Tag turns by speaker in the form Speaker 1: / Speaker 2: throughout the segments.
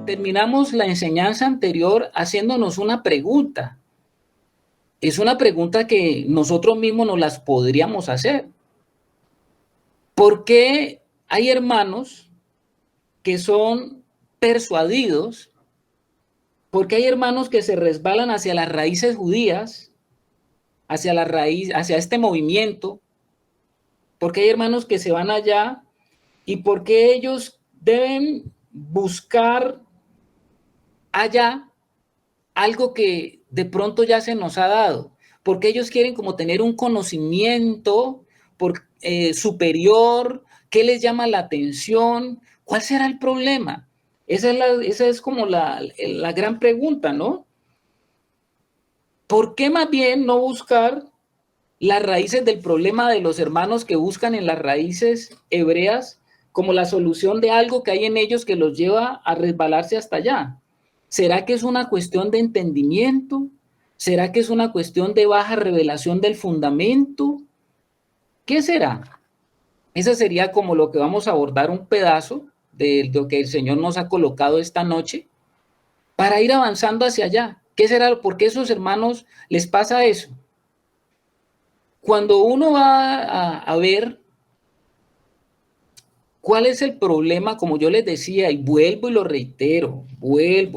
Speaker 1: Terminamos la enseñanza anterior haciéndonos una pregunta. Es una pregunta que nosotros mismos nos las podríamos hacer. ¿Por qué hay hermanos que son persuadidos? ¿Por qué hay hermanos que se resbalan hacia las raíces judías, hacia este movimiento? ¿Por qué hay hermanos que se van allá? ¿Y por qué ellos deben buscar allá algo que de pronto ya se nos ha dado? Porque ellos quieren como tener un conocimiento superior. ¿Qué les llama la atención? ¿Cuál será el problema? Esa es como la gran pregunta, ¿no? ¿Por qué más bien no buscar las raíces del problema de los hermanos que buscan en las raíces hebreas como la solución de algo que hay en ellos que los lleva a resbalarse hasta allá? ¿Será que es una cuestión de entendimiento? ¿Será que es una cuestión de baja revelación del fundamento? ¿Qué será? Ese sería como lo que vamos a abordar, un pedazo de lo que el Señor nos ha colocado esta noche para ir avanzando hacia allá. ¿Qué será? ¿Por qué a esos hermanos les pasa eso? Cuando uno va a ver cuál es el problema, como yo les decía, y vuelvo y lo reitero,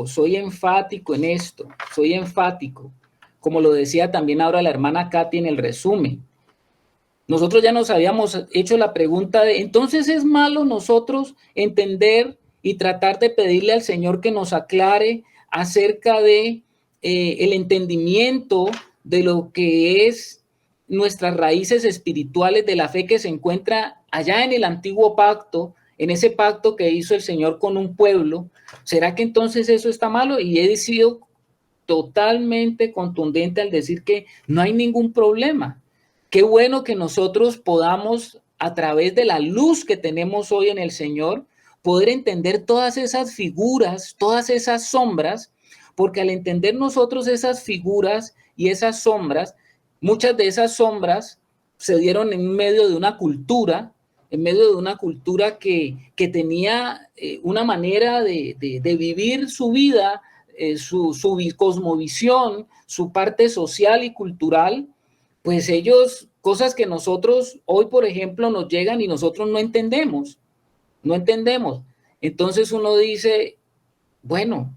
Speaker 1: soy enfático en esto, soy enfático, como lo decía también ahora la hermana Katy en el resumen. Nosotros ya nos habíamos hecho la pregunta de, entonces es malo nosotros entender y tratar de pedirle al Señor que nos aclare acerca de el entendimiento de lo que es nuestras raíces espirituales de la fe que se encuentra allá en el antiguo pacto, en ese pacto que hizo el Señor con un pueblo. ¿Será que entonces eso está malo? Y he sido totalmente contundente al decir que no hay ningún problema. Qué bueno que nosotros podamos, a través de la luz que tenemos hoy en el Señor, poder entender todas esas figuras, todas esas sombras, porque al entender nosotros esas figuras y esas sombras, muchas de esas sombras se dieron en medio de una cultura, en medio de una cultura que tenía una manera de vivir su vida, su cosmovisión, su parte social y cultural, pues ellos, cosas que nosotros hoy, por ejemplo, nos llegan y nosotros no entendemos, no entendemos. Entonces uno dice, bueno,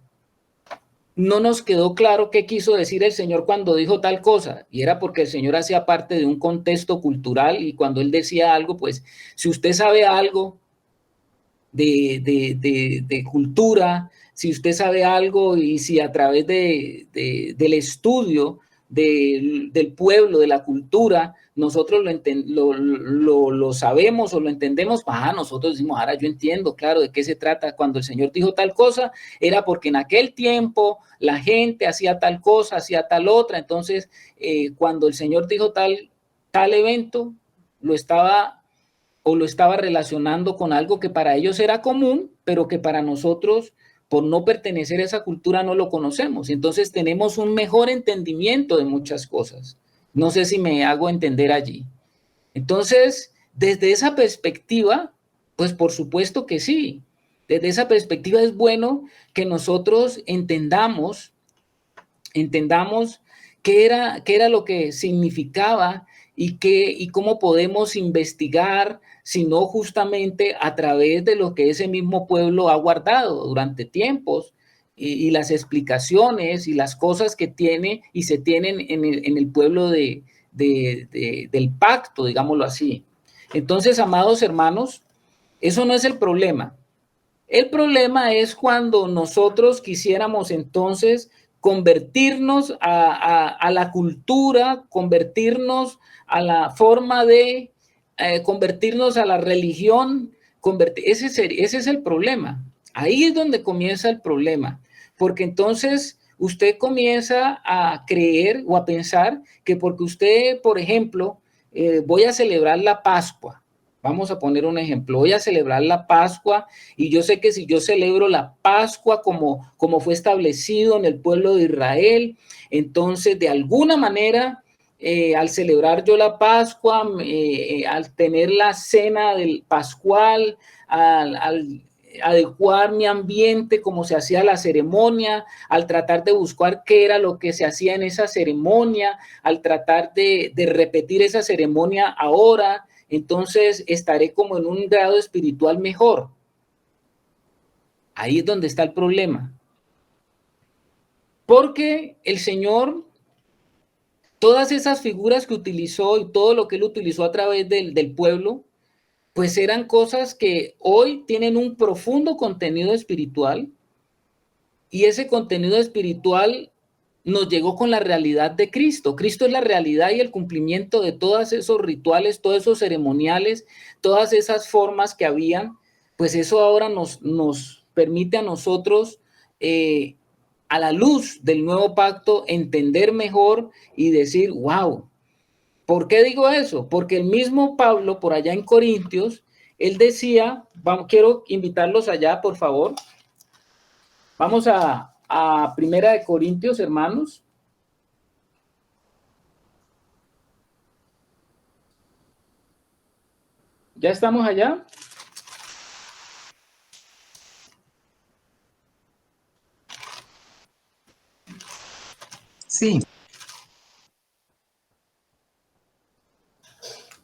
Speaker 1: no nos quedó claro qué quiso decir el Señor cuando dijo tal cosa, y era porque el Señor hacía parte de un contexto cultural y cuando Él decía algo, pues si usted sabe algo de cultura, si usted sabe algo y si a través del estudio del pueblo, de la cultura, nosotros lo sabemos o lo entendemos, nosotros decimos, ahora yo entiendo, claro, de qué se trata. Cuando el Señor dijo tal cosa, era porque en aquel tiempo la gente hacía tal cosa, hacía tal otra. Entonces, cuando el Señor dijo tal evento, lo estaba relacionando con algo que para ellos era común, pero que para nosotros, por no pertenecer a esa cultura, no lo conocemos. Entonces tenemos un mejor entendimiento de muchas cosas. No sé si me hago entender allí. Entonces, desde esa perspectiva, pues por supuesto que sí. Desde esa perspectiva es bueno que nosotros entendamos qué era lo que significaba y cómo podemos investigar, sino justamente a través de lo que ese mismo pueblo ha guardado durante tiempos y las explicaciones y las cosas que tiene y se tienen en el pueblo del pacto, digámoslo así. Entonces, amados hermanos, eso no es el problema. El problema es cuando nosotros quisiéramos entonces convertirnos a la cultura, convertirnos a la forma de, convertirnos a la religión. Ese es el problema. Ahí es donde comienza el problema, porque entonces usted comienza a creer o a pensar que porque usted, por ejemplo, voy a celebrar la Pascua. Vamos a poner un ejemplo, voy a celebrar la Pascua y yo sé que si yo celebro la Pascua como fue establecido en el pueblo de Israel, entonces de alguna manera al celebrar yo la Pascua, al tener la cena del Pascual, al adecuar mi ambiente como se hacía la ceremonia, al tratar de buscar qué era lo que se hacía en esa ceremonia, al tratar de repetir esa ceremonia ahora, entonces estaré como en un grado espiritual mejor. Ahí es donde está el problema. Porque el Señor, todas esas figuras que utilizó y todo lo que él utilizó a través del pueblo, pues eran cosas que hoy tienen un profundo contenido espiritual, y ese contenido espiritual nos llegó con la realidad de Cristo. Cristo es la realidad y el cumplimiento de todos esos rituales, todos esos ceremoniales, todas esas formas que habían, pues eso ahora nos permite a nosotros, a la luz del nuevo pacto, entender mejor y decir, wow. ¿Por qué digo eso? Porque el mismo Pablo, por allá en Corintios, él decía, quiero invitarlos allá, por favor. Vamos a Primera de Corintios, hermanos. ¿Ya estamos allá?
Speaker 2: Sí.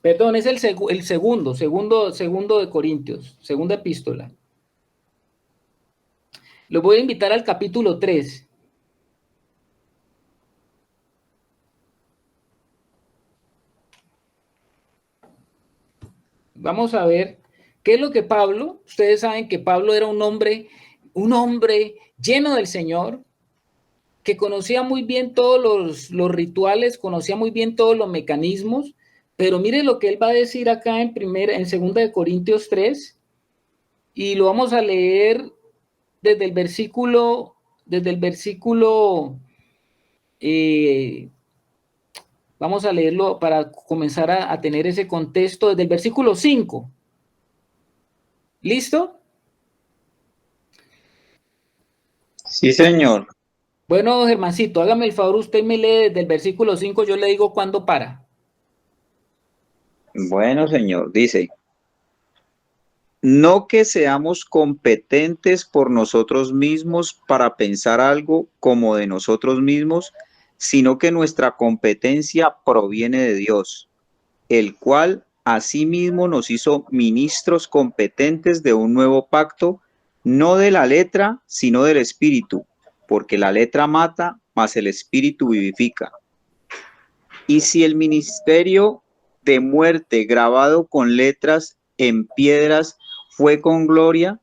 Speaker 1: Perdón, es el segundo de Corintios, segunda epístola. Los voy a invitar al capítulo 3. Vamos a ver qué es lo que Pablo, ustedes saben que Pablo era un hombre lleno del Señor, que conocía muy bien todos los rituales, conocía muy bien todos los mecanismos, pero mire lo que él va a decir acá en segunda de Corintios 3, y lo vamos a leer desde el versículo, eh, vamos a leerlo para comenzar a tener ese contexto desde el versículo 5. ¿Listo?
Speaker 3: Sí, señor.
Speaker 1: Bueno, Germancito, hágame el favor, usted me lee desde el versículo 5, yo le digo cuándo para.
Speaker 3: Bueno, señor, dice, no que seamos competentes por nosotros mismos para pensar algo como de nosotros mismos, sino que nuestra competencia proviene de Dios, el cual asimismo nos hizo ministros competentes de un nuevo pacto, no de la letra, sino del espíritu, porque la letra mata, mas el espíritu vivifica. Y si el ministerio de muerte grabado con letras en piedras fue con gloria,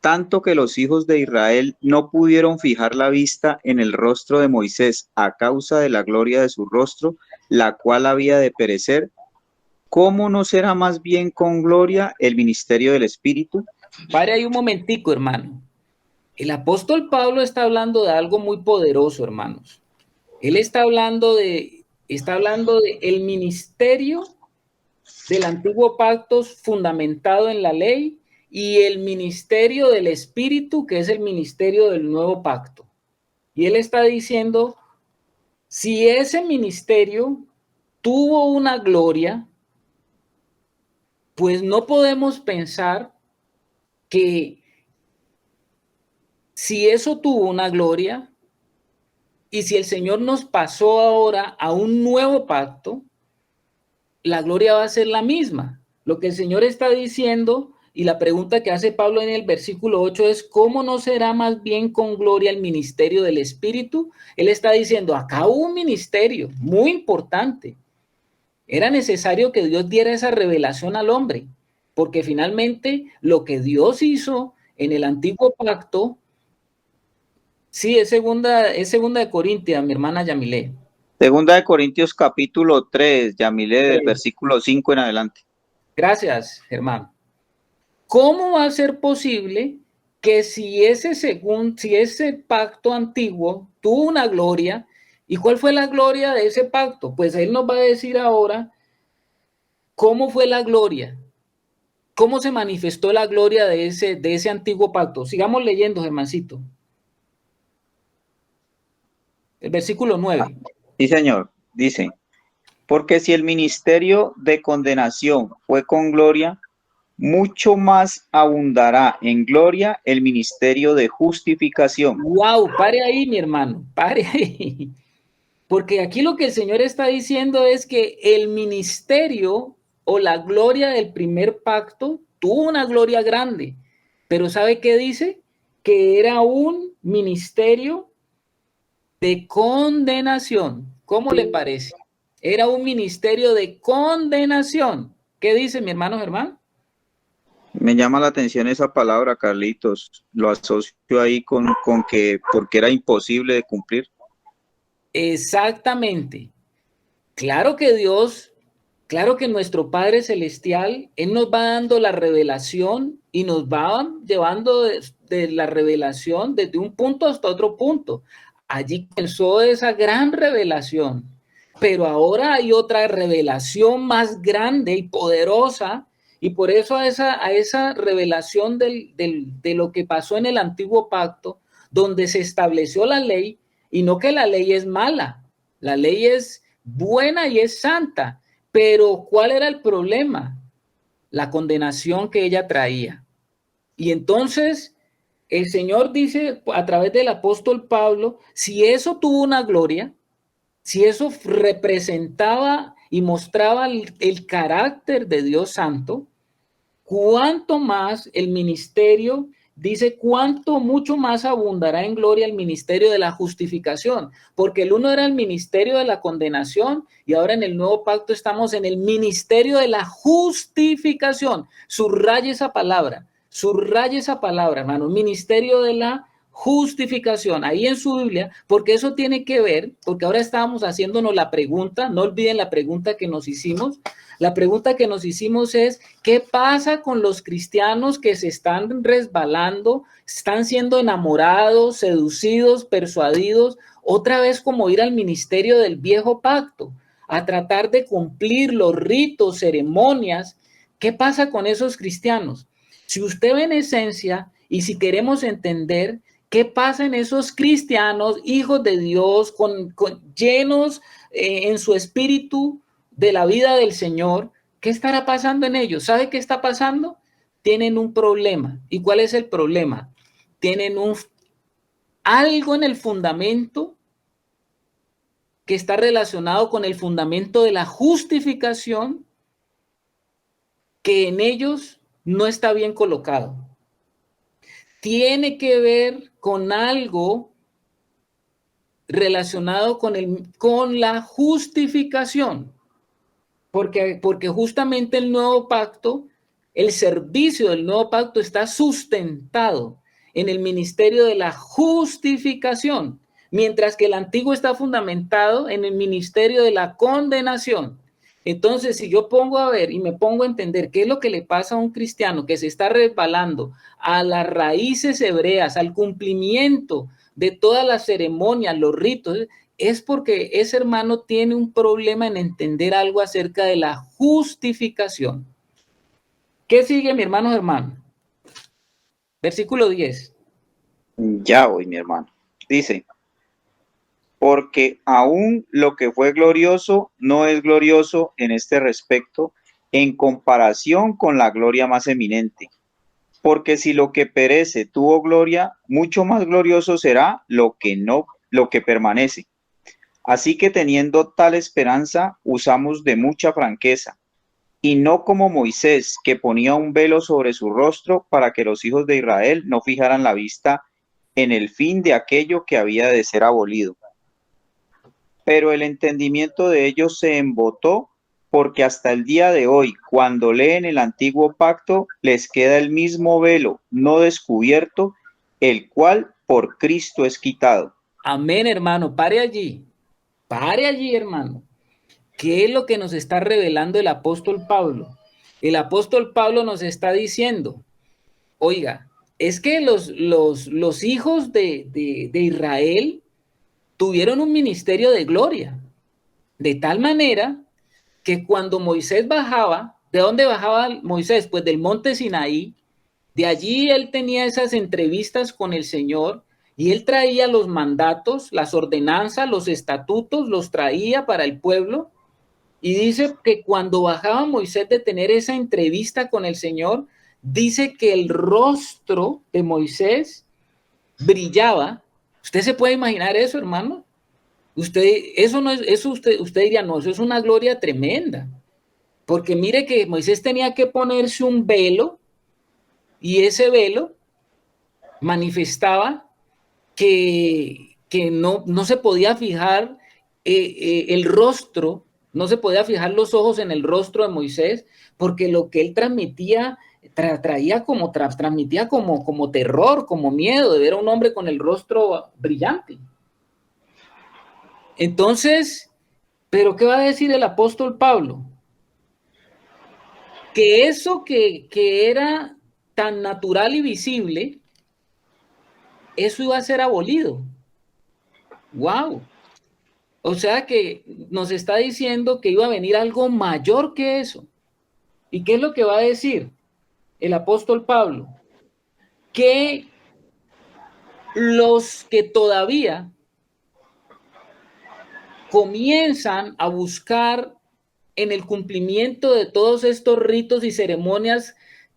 Speaker 3: tanto que los hijos de Israel no pudieron fijar la vista en el rostro de Moisés a causa de la gloria de su rostro, la cual había de perecer, ¿cómo no será más bien con gloria el ministerio del Espíritu?
Speaker 1: Pare ahí un momentico, hermano. El apóstol Pablo está hablando de algo muy poderoso, hermanos. Él está hablando de el ministerio del antiguo pacto fundamentado en la ley y el ministerio del Espíritu, que es el ministerio del nuevo pacto. Y él está diciendo, si ese ministerio tuvo una gloria, pues no podemos pensar que si eso tuvo una gloria y si el Señor nos pasó ahora a un nuevo pacto, la gloria va a ser la misma. Lo que el Señor está diciendo y la pregunta que hace Pablo en el versículo 8 es, ¿cómo no será más bien con gloria el ministerio del Espíritu? Él está diciendo, acá hubo un ministerio muy importante. Era necesario que Dios diera esa revelación al hombre, porque finalmente lo que Dios hizo en el antiguo pacto, sí, es segunda de Corintias, mi hermana Yamilé.
Speaker 3: Segunda de Corintios capítulo 3, Yamile, del versículo 5 en adelante.
Speaker 1: Gracias, Germán. ¿Cómo va a ser posible que si ese pacto antiguo tuvo una gloria, y cuál fue la gloria de ese pacto? Pues él nos va a decir ahora cómo fue la gloria, cómo se manifestó la gloria de ese antiguo pacto. Sigamos leyendo, Germancito. El versículo 9.
Speaker 3: Sí, señor, dice. Porque si el ministerio de condenación fue con gloria, mucho más abundará en gloria el ministerio de justificación.
Speaker 1: Wow, pare ahí, mi hermano, pare ahí. Porque aquí lo que el Señor está diciendo es que el ministerio o la gloria del primer pacto tuvo una gloria grande, pero ¿sabe qué dice? Que era un ministerio de condenación. ¿Cómo le parece? Era un ministerio de condenación. ¿Qué dice mi hermano Germán?
Speaker 3: Me llama la atención esa palabra, Carlitos. Lo asocio ahí con que porque era imposible de cumplir.
Speaker 1: Exactamente. Claro que Dios, claro que nuestro Padre Celestial, Él nos va dando la revelación y nos va llevando de la revelación desde un punto hasta otro punto. Allí comenzó esa gran revelación, pero ahora hay otra revelación más grande y poderosa, y por eso a esa revelación de lo que pasó en el antiguo pacto, donde se estableció la ley, y no que la ley es mala, la ley es buena y es santa, pero ¿cuál era el problema? La condenación que ella traía. Y entonces el Señor dice a través del apóstol Pablo, si eso tuvo una gloria, si eso representaba y mostraba el carácter de Dios Santo, cuánto más el ministerio, dice, cuánto mucho más abundará en gloria el ministerio de la justificación, porque el uno era el ministerio de la condenación y ahora en el nuevo pacto estamos en el ministerio de la justificación. Subraye esa palabra, hermano, ministerio de la justificación, ahí en su Biblia, porque eso tiene que ver, porque ahora estábamos haciéndonos la pregunta, no olviden la pregunta que nos hicimos. La pregunta que nos hicimos es, ¿qué pasa con los cristianos que se están resbalando, están siendo enamorados, seducidos, persuadidos, otra vez como ir al ministerio del viejo pacto, a tratar de cumplir los ritos, ceremonias? ¿Qué pasa con esos cristianos? Si usted ve en esencia y si queremos entender qué pasa en esos cristianos, hijos de Dios, llenos en su espíritu de la vida del Señor, ¿qué estará pasando en ellos? ¿Sabe qué está pasando? Tienen un problema. ¿Y cuál es el problema? Tienen algo en el fundamento que está relacionado con el fundamento de la justificación que en ellos no está bien colocado. Tiene que ver con algo relacionado con la justificación. Porque justamente el nuevo pacto, el servicio del nuevo pacto está sustentado en el ministerio de la justificación, mientras que el antiguo está fundamentado en el ministerio de la condenación. Entonces, si yo pongo a ver y me pongo a entender qué es lo que le pasa a un cristiano que se está resbalando a las raíces hebreas, al cumplimiento de todas las ceremonias, los ritos, es porque ese hermano tiene un problema en entender algo acerca de la justificación. ¿Qué sigue, mi hermano? Versículo 10.
Speaker 3: Ya voy, mi hermano. Dice, porque aún lo que fue glorioso no es glorioso en este respecto en comparación con la gloria más eminente. Porque si lo que perece tuvo gloria, mucho más glorioso será lo que permanece. Así que teniendo tal esperanza, usamos de mucha franqueza, y no como Moisés, que ponía un velo sobre su rostro para que los hijos de Israel no fijaran la vista en el fin de aquello que había de ser abolido. Pero el entendimiento de ellos se embotó, porque hasta el día de hoy, cuando leen el antiguo pacto, les queda el mismo velo no descubierto, el cual por Cristo es quitado.
Speaker 1: Amén, hermano. Pare allí. Pare allí, hermano. ¿Qué es lo que nos está revelando el apóstol Pablo? El apóstol Pablo nos está diciendo, oiga, es que los hijos de Israel tuvieron un ministerio de gloria, de tal manera que cuando Moisés bajaba, ¿de dónde bajaba Moisés? Pues del monte Sinaí. De allí él tenía esas entrevistas con el Señor y él traía los mandatos, las ordenanzas, los estatutos, los traía para el pueblo. Y dice que cuando bajaba Moisés de tener esa entrevista con el Señor, dice que el rostro de Moisés brillaba. ¿Usted se puede imaginar eso, hermano? Eso no es, eso usted diría, no, eso es una gloria tremenda. Porque mire que Moisés tenía que ponerse un velo y ese velo manifestaba que no se podía fijar el rostro, no se podía fijar los ojos en el rostro de Moisés, porque lo que él transmitía transmitía como terror, como miedo de ver a un hombre con el rostro brillante. Entonces, ¿pero qué va a decir el apóstol Pablo? Que eso que era tan natural y visible, eso iba a ser abolido. ¡Wow! O sea que nos está diciendo que iba a venir algo mayor que eso. ¿Y qué es lo que va a decir el apóstol Pablo? Que los que todavía comienzan a buscar en el cumplimiento de todos estos ritos y ceremonias,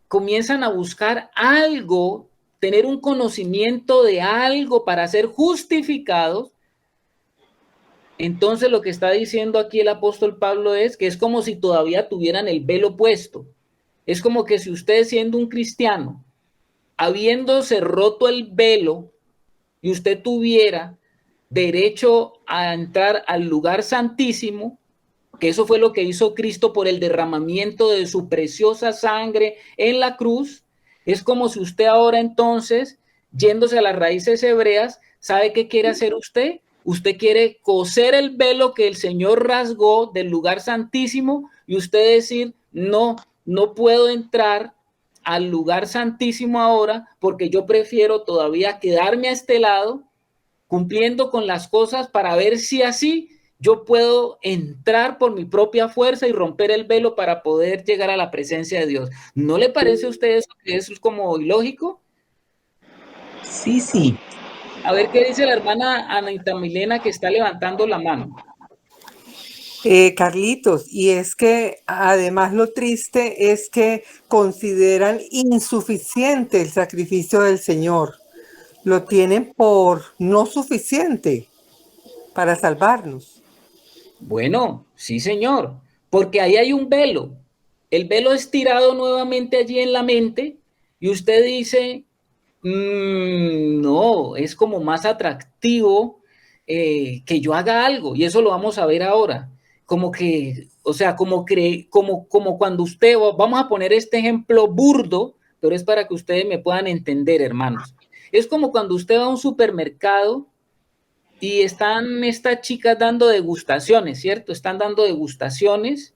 Speaker 1: comienzan a buscar algo, tener un conocimiento de algo para ser justificados. Entonces lo que está diciendo aquí el apóstol Pablo es que es como si todavía tuvieran el velo puesto. Es como que si usted, siendo un cristiano, habiéndose roto el velo y usted tuviera derecho a entrar al lugar santísimo, que eso fue lo que hizo Cristo por el derramamiento de su preciosa sangre en la cruz, es como si usted ahora entonces, yéndose a las raíces hebreas, ¿sabe qué quiere hacer usted? Usted quiere coser el velo que el Señor rasgó del lugar santísimo y usted decir, no, no puedo entrar al lugar santísimo ahora porque yo prefiero todavía quedarme a este lado cumpliendo con las cosas para ver si así yo puedo entrar por mi propia fuerza y romper el velo para poder llegar a la presencia de Dios. ¿No le parece a usted eso, que eso es como ilógico?
Speaker 2: Sí, sí.
Speaker 1: A ver qué dice la hermana Anita Milena, que está levantando la mano.
Speaker 2: Carlitos, y es que además lo triste es que consideran insuficiente el sacrificio del Señor. Lo tienen por no suficiente para salvarnos.
Speaker 1: Bueno, sí, señor, porque ahí hay un velo. El velo es tirado nuevamente allí en la mente y usted dice, no, es como más atractivo que yo haga algo y eso lo vamos a ver ahora. Como que, o sea, como cuando usted, vamos a poner este ejemplo burdo, pero es para que ustedes me puedan entender, hermanos. Es como cuando usted va a un supermercado y están estas chicas dando degustaciones, ¿cierto? Están dando degustaciones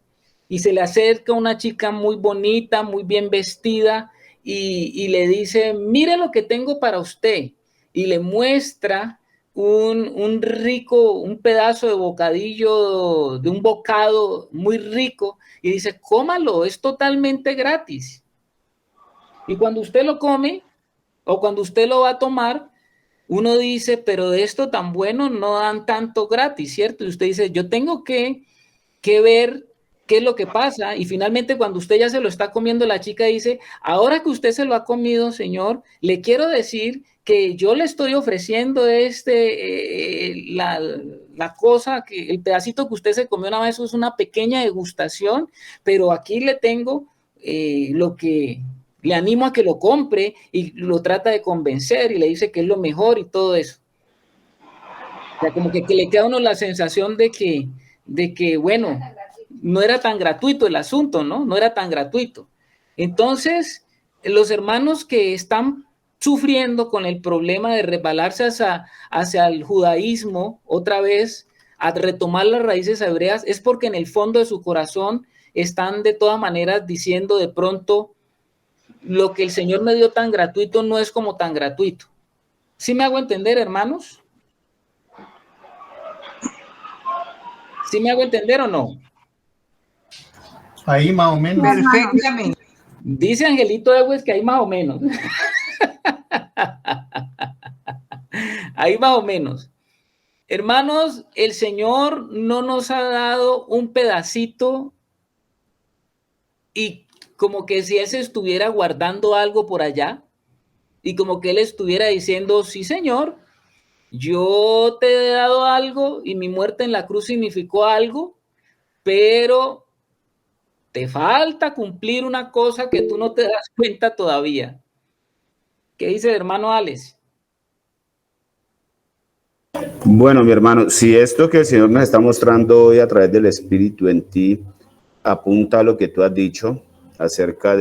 Speaker 1: y se le acerca una chica muy bonita, muy bien vestida y le dice, mire lo que tengo para usted. Y le muestra un pedazo de bocadillo, de un bocado muy rico y dice, cómalo, es totalmente gratis. Y cuando usted lo come o cuando usted lo va a tomar, uno dice, pero de esto tan bueno no dan tanto gratis, ¿cierto? Y usted dice, yo tengo que ver qué es lo que pasa. Y finalmente cuando usted ya se lo está comiendo, la chica dice, ahora que usted se lo ha comido, señor, le quiero decir que yo le estoy ofreciendo la cosa, que el pedacito que usted se comió una vez es una pequeña degustación, pero aquí le tengo lo que le animo a que lo compre y lo trata de convencer y le dice que es lo mejor y todo eso. O sea, como que le queda a uno la sensación de que, bueno, no era tan gratuito el asunto, ¿no? No era tan gratuito. Entonces, los hermanos que están sufriendo con el problema de resbalarse hacia el judaísmo otra vez, a retomar las raíces hebreas, es porque en el fondo de su corazón están de todas maneras diciendo de pronto, lo que el Señor me dio tan gratuito no es como tan gratuito. ¿Sí me hago entender, hermanos? ¿Sí me hago entender o no?
Speaker 4: Ahí más o menos.
Speaker 2: Perfectamente.
Speaker 1: Dice Angelito Egues que hay más o menos. Ahí más o menos. Hermanos, el Señor no nos ha dado un pedacito y como que si Él se estuviera guardando algo por allá y como que Él estuviera diciendo, sí, Señor, yo te he dado algo y mi muerte en la cruz significó algo, pero te falta cumplir una cosa que tú no te das cuenta todavía. ¿Qué dice el hermano Alex?
Speaker 4: Bueno, mi hermano, si esto que el Señor nos está mostrando hoy a través del Espíritu en ti apunta a lo que tú has dicho acerca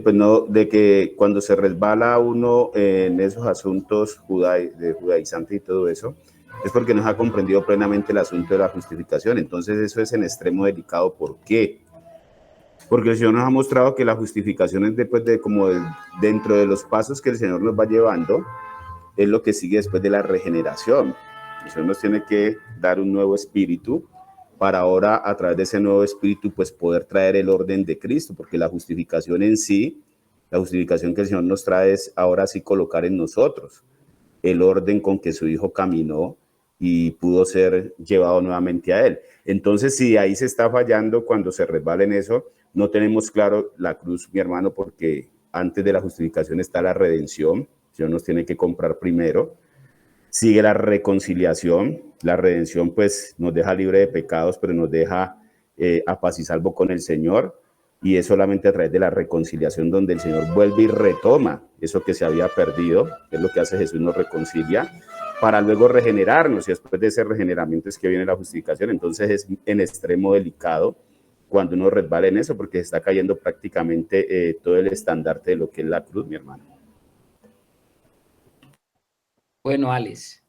Speaker 4: pues no, de que cuando se resbala uno en esos asuntos de judaizantes y todo eso, es porque no se ha comprendido plenamente el asunto de la justificación. Entonces eso es en extremo delicado. ¿Por qué? Porque el Señor nos ha mostrado que la justificación es dentro de los pasos que el Señor nos va llevando, es lo que sigue después de la regeneración. El Señor nos tiene que dar un nuevo espíritu para ahora, a través de ese nuevo espíritu, pues poder traer el orden de Cristo, porque la justificación en sí, la justificación que el Señor nos trae es ahora sí colocar en nosotros el orden con que su Hijo caminó y pudo ser llevado nuevamente a Él. Entonces, si ahí se está fallando cuando se resbala en eso, no tenemos claro la cruz, mi hermano, porque antes de la justificación está la redención. El Señor nos tiene que comprar primero. Sigue la reconciliación. La redención pues nos deja libre de pecados, pero nos deja a paz y salvo con el Señor. Y es solamente a través de la reconciliación donde el Señor vuelve y retoma eso que se había perdido, que es lo que hace Jesús, nos reconcilia, para luego regenerarnos. Y después de ese regeneramiento es que viene la justificación. Entonces es en extremo delicado cuando uno resbala en eso, porque se está cayendo prácticamente todo el estandarte de lo que es la cruz, mi hermano.
Speaker 1: Bueno, Alex,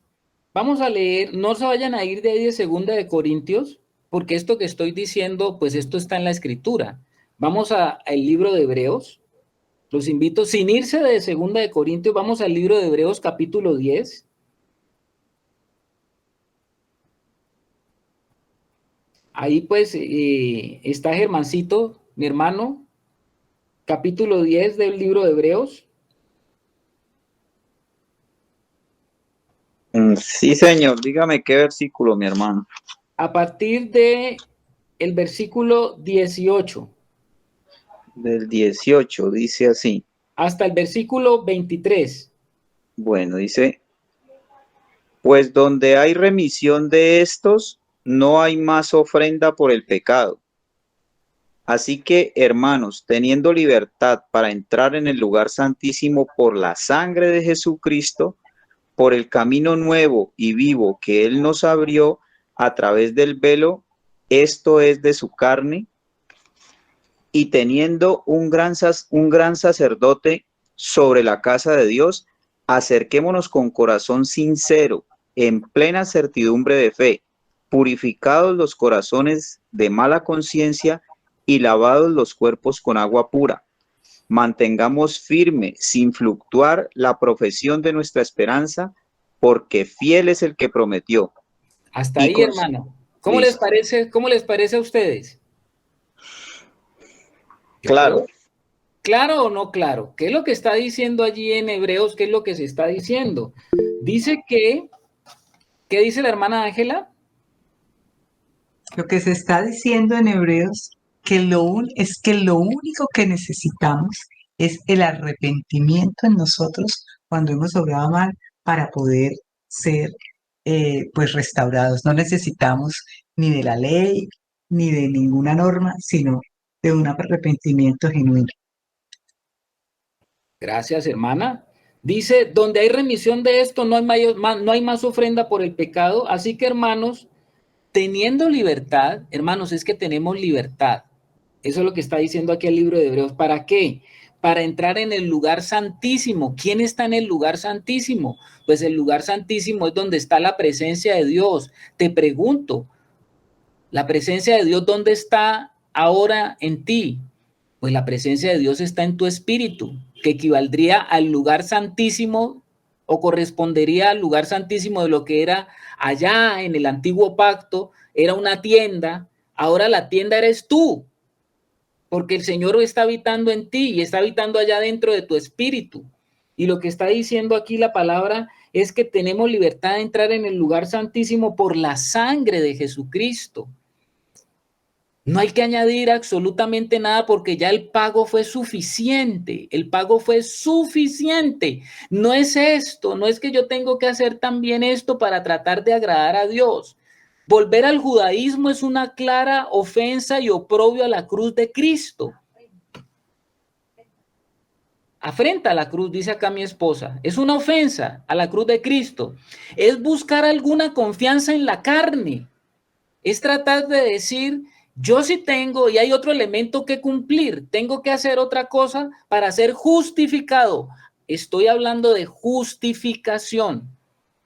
Speaker 1: vamos a leer, no se vayan a ir de ahí de Segunda de Corintios, porque esto que estoy diciendo, pues esto está en la Escritura. Vamos al libro de Hebreos. Los invito, sin irse de Segunda de Corintios, vamos al libro de Hebreos capítulo 10. Ahí pues está Germancito, mi hermano, capítulo 10 del libro de Hebreos.
Speaker 3: Sí, señor, dígame qué versículo, mi hermano.
Speaker 1: A partir de el versículo 18.
Speaker 3: Del 18, dice así.
Speaker 1: Hasta el versículo 23.
Speaker 3: Bueno, dice, pues donde hay remisión de estos, no hay más ofrenda por el pecado. Así que, hermanos, teniendo libertad para entrar en el lugar santísimo por la sangre de Jesucristo, por el camino nuevo y vivo que Él nos abrió a través del velo, esto es de su carne, y teniendo un gran sacerdote sobre la casa de Dios, acerquémonos con corazón sincero, en plena certidumbre de fe, purificados los corazones de mala conciencia y lavados los cuerpos con agua pura. Mantengamos firme, sin fluctuar, la profesión de nuestra esperanza, porque fiel es el que prometió.
Speaker 1: Hasta
Speaker 3: Y
Speaker 1: ahí, hermano. ¿Cómo les
Speaker 3: Listo.
Speaker 1: parece? ¿Cómo les parece a ustedes? Yo
Speaker 3: Claro.
Speaker 1: creo, ¿claro o no claro? ¿Qué es lo que está diciendo allí en Hebreos? ¿Qué es lo que se está diciendo? Dice que, ¿qué dice la hermana Ángela?
Speaker 5: Lo que se está diciendo en Hebreos es que lo único que necesitamos es el arrepentimiento en nosotros cuando hemos obrado mal para poder ser pues restaurados. No necesitamos ni de la ley ni de ninguna norma, sino de un arrepentimiento genuino.
Speaker 1: Gracias, hermana. Dice, donde hay remisión de esto, no hay más ofrenda por el pecado. Así que, hermanos, teniendo libertad, hermanos, es que tenemos libertad. Eso es lo que está diciendo aquí el libro de Hebreos. ¿Para qué? Para entrar en el lugar santísimo. ¿Quién está en el lugar santísimo? Pues el lugar santísimo es donde está la presencia de Dios. Te pregunto, ¿la presencia de Dios dónde está ahora en ti? Pues la presencia de Dios está en tu espíritu, que equivaldría al lugar santísimo o correspondería al lugar santísimo de lo que era allá en el antiguo pacto, era una tienda, ahora la tienda eres tú, porque el Señor está habitando en ti y está habitando allá dentro de tu espíritu. Y lo que está diciendo aquí la palabra es que tenemos libertad de entrar en el lugar santísimo por la sangre de Jesucristo. No hay que añadir absolutamente nada porque ya el pago fue suficiente. El pago fue suficiente. No es esto, no es que yo tengo que hacer también esto para tratar de agradar a Dios. Volver al judaísmo es una clara ofensa y oprobio a la cruz de Cristo. Afrenta a la cruz, dice acá mi esposa. Es una ofensa a la cruz de Cristo. Es buscar alguna confianza en la carne. Es tratar de decir, yo sí tengo y hay otro elemento que cumplir. Tengo que hacer otra cosa para ser justificado. Estoy hablando de justificación.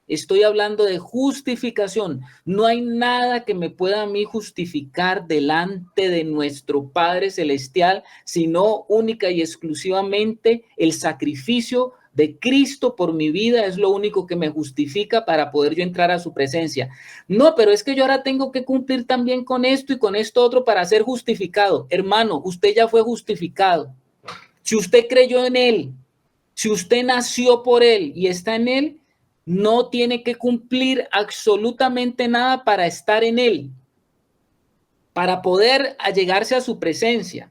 Speaker 1: Estoy hablando de justificación. No hay nada que me pueda a mí justificar delante de nuestro Padre Celestial, sino única y exclusivamente el sacrificio de Cristo por mi vida es lo único que me justifica para poder yo entrar a su presencia. No, pero es que yo ahora tengo que cumplir también con esto y con esto otro para ser justificado. Hermano, usted ya fue justificado. Si usted creyó en Él, si usted nació por Él y está en Él, no tiene que cumplir absolutamente nada para estar en Él, para poder allegarse a su presencia,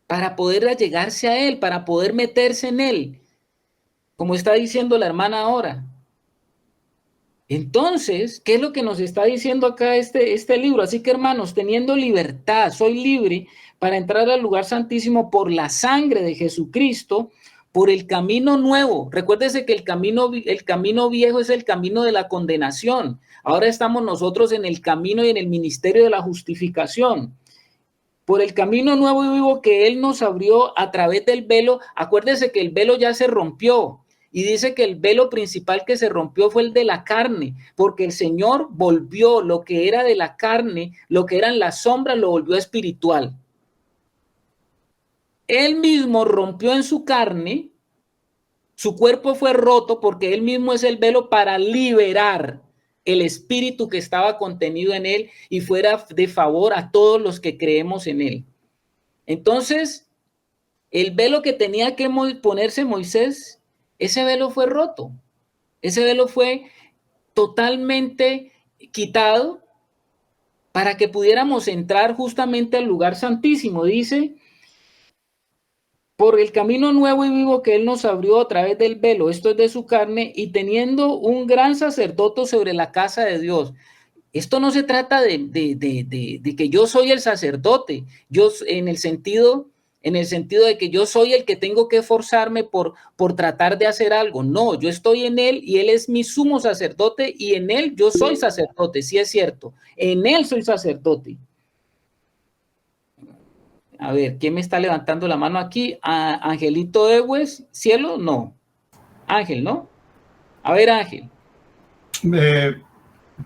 Speaker 1: para poder allegarse a Él, para poder meterse en Él, como está diciendo la hermana ahora. Entonces, ¿qué es lo que nos está diciendo acá este libro? Así que, hermanos, teniendo libertad, soy libre para entrar al lugar santísimo por la sangre de Jesucristo, por el camino nuevo. Recuérdese que el camino viejo es el camino de la condenación. Ahora estamos nosotros en el camino y en el ministerio de la justificación. Por el camino nuevo y vivo que Él nos abrió a través del velo. Acuérdese que el velo ya se rompió. Y dice que el velo principal que se rompió fue el de la carne, porque el Señor volvió lo que era de la carne, lo que eran las sombras, lo volvió espiritual. Él mismo rompió en su carne, su cuerpo fue roto porque Él mismo es el velo para liberar el espíritu que estaba contenido en Él y fuera de favor a todos los que creemos en Él. Entonces, el velo que tenía que ponerse Moisés, ese velo fue roto, ese velo fue totalmente quitado para que pudiéramos entrar justamente al lugar santísimo. Dice, por el camino nuevo y vivo que Él nos abrió a través del velo, esto es de su carne, y teniendo un gran sacerdote sobre la casa de Dios. Esto no se trata de que yo soy el sacerdote, yo en el sentido de que yo soy el que tengo que esforzarme por tratar de hacer algo. No, yo estoy en Él y Él es mi sumo sacerdote y en Él yo soy sacerdote, sí es cierto. En Él soy sacerdote. A ver, ¿quién me está levantando la mano aquí? Angelito Ewes, cielo, no. Ángel, ¿no? A ver, Ángel.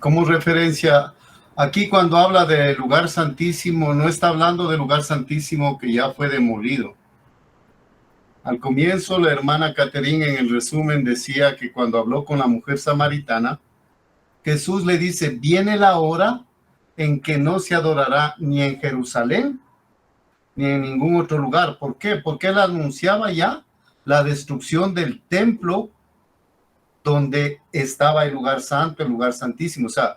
Speaker 6: Como referencia, aquí cuando habla de lugar santísimo, no está hablando del lugar santísimo que ya fue demolido. Al comienzo, la hermana Catherine en el resumen decía que cuando habló con la mujer samaritana, Jesús le dice, viene la hora en que no se adorará ni en Jerusalén ni en ningún otro lugar. ¿Por qué? Porque él anunciaba ya la destrucción del templo donde estaba el lugar santo, el lugar santísimo. O sea,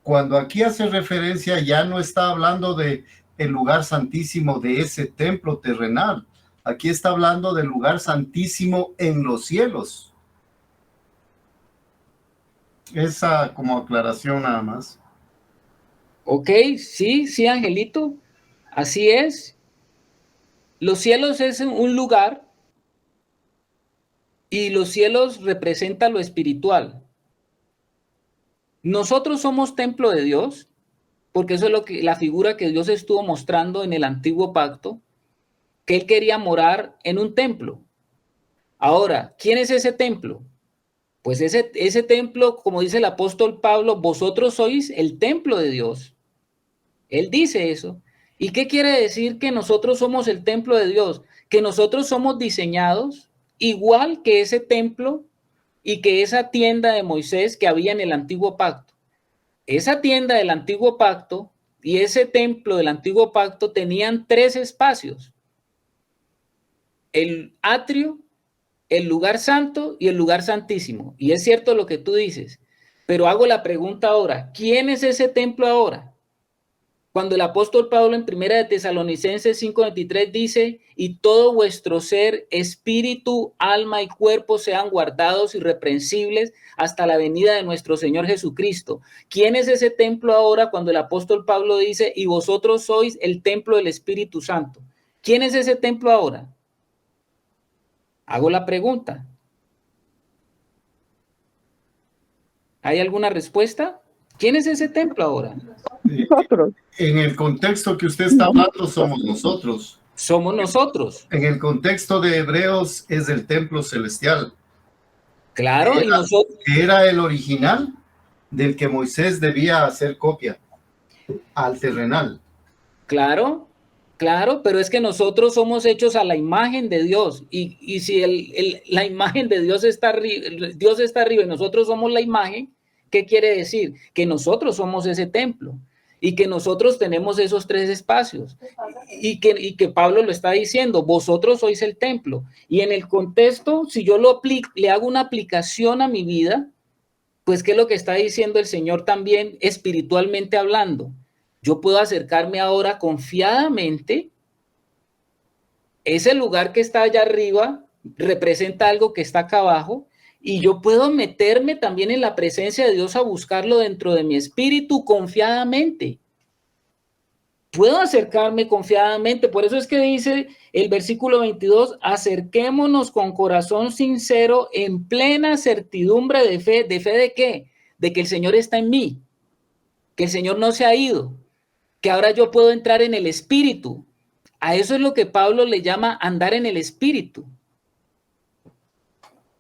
Speaker 6: cuando aquí hace referencia, ya no está hablando de el lugar santísimo de ese templo terrenal. Aquí está hablando del lugar santísimo en los cielos. Esa como aclaración nada más.
Speaker 1: Ok, sí, Angelito, así es. Los cielos es un lugar y los cielos representan lo espiritual. Nosotros somos templo de Dios, porque eso es la figura que Dios estuvo mostrando en el antiguo pacto, que Él quería morar en un templo. Ahora, ¿quién es ese templo? Pues ese templo, como dice el apóstol Pablo, vosotros sois el templo de Dios. Él dice eso. ¿Y qué quiere decir que nosotros somos el templo de Dios? Que nosotros somos diseñados igual que ese templo y que esa tienda de Moisés que había en el antiguo pacto. Esa tienda del antiguo pacto y ese templo del antiguo pacto tenían 3 espacios. El atrio, el lugar santo y el lugar santísimo. Y es cierto lo que tú dices, pero hago la pregunta ahora, ¿quién es ese templo ahora? Cuando el apóstol Pablo en 1 de Tesalonicenses 5:23 dice, y todo vuestro ser, espíritu, alma y cuerpo sean guardados irreprensibles hasta la venida de nuestro Señor Jesucristo. ¿Quién es ese templo ahora cuando el apóstol Pablo dice, y vosotros sois el templo del Espíritu Santo? ¿Quién es ese templo ahora? Hago la pregunta. ¿Hay alguna respuesta? ¿Quién es ese templo ahora?
Speaker 2: Nosotros.
Speaker 6: En el contexto que usted está hablando, somos nosotros.
Speaker 1: Somos nosotros.
Speaker 6: En el contexto de Hebreos es el templo celestial.
Speaker 1: Claro, y nosotros.
Speaker 6: Que era el original del que Moisés debía hacer copia al terrenal.
Speaker 1: Claro, claro, pero es que nosotros somos hechos a la imagen de Dios. Y si la imagen de Dios está arriba y nosotros somos la imagen, ¿qué quiere decir? Que nosotros somos ese templo y que nosotros tenemos esos tres espacios. Y que Pablo lo está diciendo, vosotros sois el templo. Y en el contexto, si yo le hago una aplicación a mi vida, pues ¿qué es lo que está diciendo el Señor también espiritualmente hablando? Yo puedo acercarme ahora confiadamente. Ese lugar que está allá arriba representa algo que está acá abajo y yo puedo meterme también en la presencia de Dios a buscarlo dentro de mi espíritu confiadamente. Puedo acercarme confiadamente, por eso es que dice el versículo 22, acerquémonos con corazón sincero en plena certidumbre de fe. ¿De fe de qué? De que el Señor está en mí, que el Señor no se ha ido, que ahora yo puedo entrar en el espíritu. A eso es lo que Pablo le llama andar en el espíritu.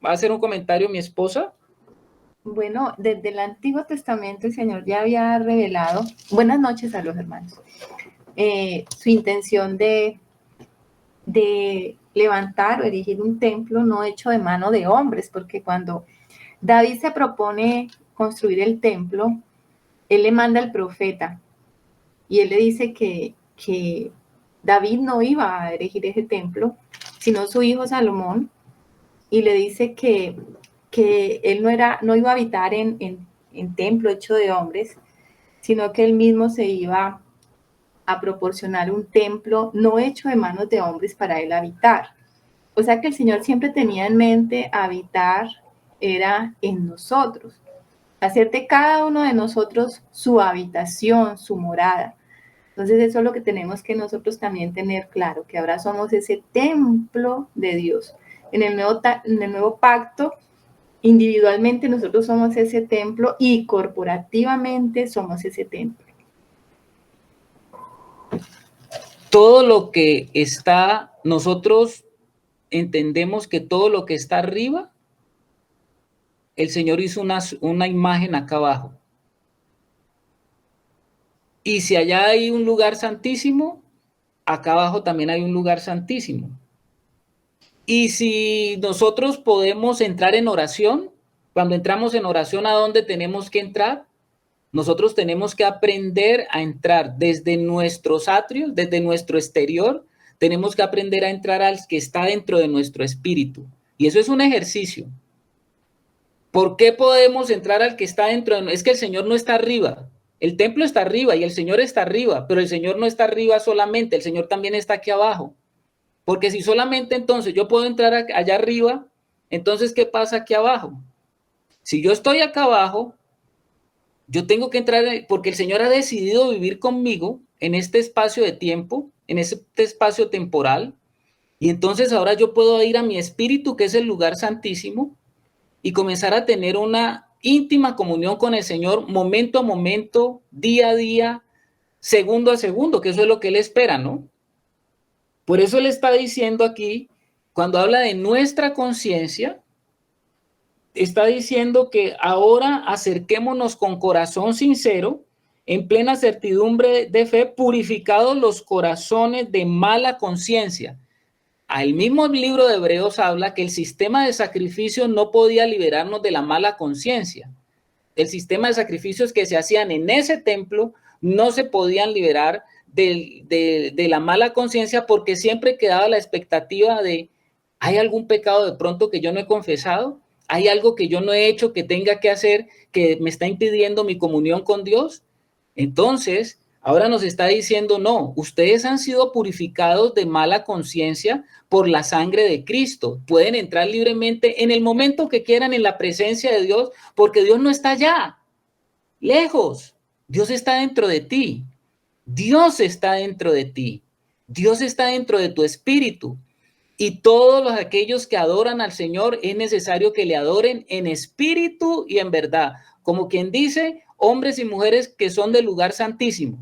Speaker 1: ¿Va a hacer un comentario mi esposa?
Speaker 7: Bueno, desde el Antiguo Testamento el Señor ya había revelado, buenas noches a los hermanos, su intención de levantar o erigir un templo no hecho de mano de hombres, porque cuando David se propone construir el templo, él le manda al profeta y él le dice que David no iba a erigir ese templo, sino su hijo Salomón, y le dice que él no iba a habitar en templo hecho de hombres, sino que él mismo se iba a proporcionar un templo no hecho de manos de hombres para él habitar. O sea que el Señor siempre tenía en mente habitar era en nosotros, hacer de cada uno de nosotros su habitación, su morada. Entonces eso es lo que tenemos que nosotros también tener claro, que ahora somos ese templo de Dios. En el nuevo pacto, individualmente nosotros somos ese templo y corporativamente somos ese templo.
Speaker 1: Todo lo que está, nosotros entendemos que todo lo que está arriba, el Señor hizo una imagen acá abajo. Y si allá hay un lugar santísimo, acá abajo también hay un lugar santísimo. Y si nosotros podemos entrar en oración, cuando entramos en oración, ¿a dónde tenemos que entrar? Nosotros tenemos que aprender a entrar desde nuestros atrios, desde nuestro exterior, tenemos que aprender a entrar al que está dentro de nuestro espíritu. Y eso es un ejercicio. ¿Por qué podemos entrar al que está dentro? Es que el Señor no está arriba. El templo está arriba y el Señor está arriba, pero el Señor no está arriba solamente, el Señor también está aquí abajo. Porque si solamente entonces yo puedo entrar allá arriba, entonces ¿qué pasa aquí abajo? Si yo estoy acá abajo, yo tengo que entrar, porque el Señor ha decidido vivir conmigo en este espacio de tiempo, en este espacio temporal, y entonces ahora yo puedo ir a mi espíritu, que es el lugar santísimo, y comenzar a tener una íntima comunión con el Señor, momento a momento, día a día, segundo a segundo, que eso es lo que Él espera, ¿no? Por eso Él está diciendo aquí, cuando habla de nuestra conciencia, está diciendo que ahora acerquémonos con corazón sincero, en plena certidumbre de fe, purificados los corazones de mala conciencia. El mismo libro de Hebreos habla que el sistema de sacrificio no podía liberarnos de la mala conciencia. El sistema de sacrificios que se hacían en ese templo no se podían liberar de la mala conciencia porque siempre quedaba la expectativa de ¿Hay algún pecado de pronto que yo no he confesado? ¿Hay algo que yo no he hecho que tenga que hacer que me está impidiendo mi comunión con Dios? Entonces, ahora nos está diciendo, no, ustedes han sido purificados de mala conciencia por la sangre de Cristo. Pueden entrar libremente en el momento que quieran en la presencia de Dios, porque Dios no está allá, lejos. Dios está dentro de ti. Dios está dentro de ti. Dios está dentro de tu espíritu. Y todos aquellos que adoran al Señor es necesario que le adoren en espíritu y en verdad. Como quien dice, hombres y mujeres que son del lugar santísimo.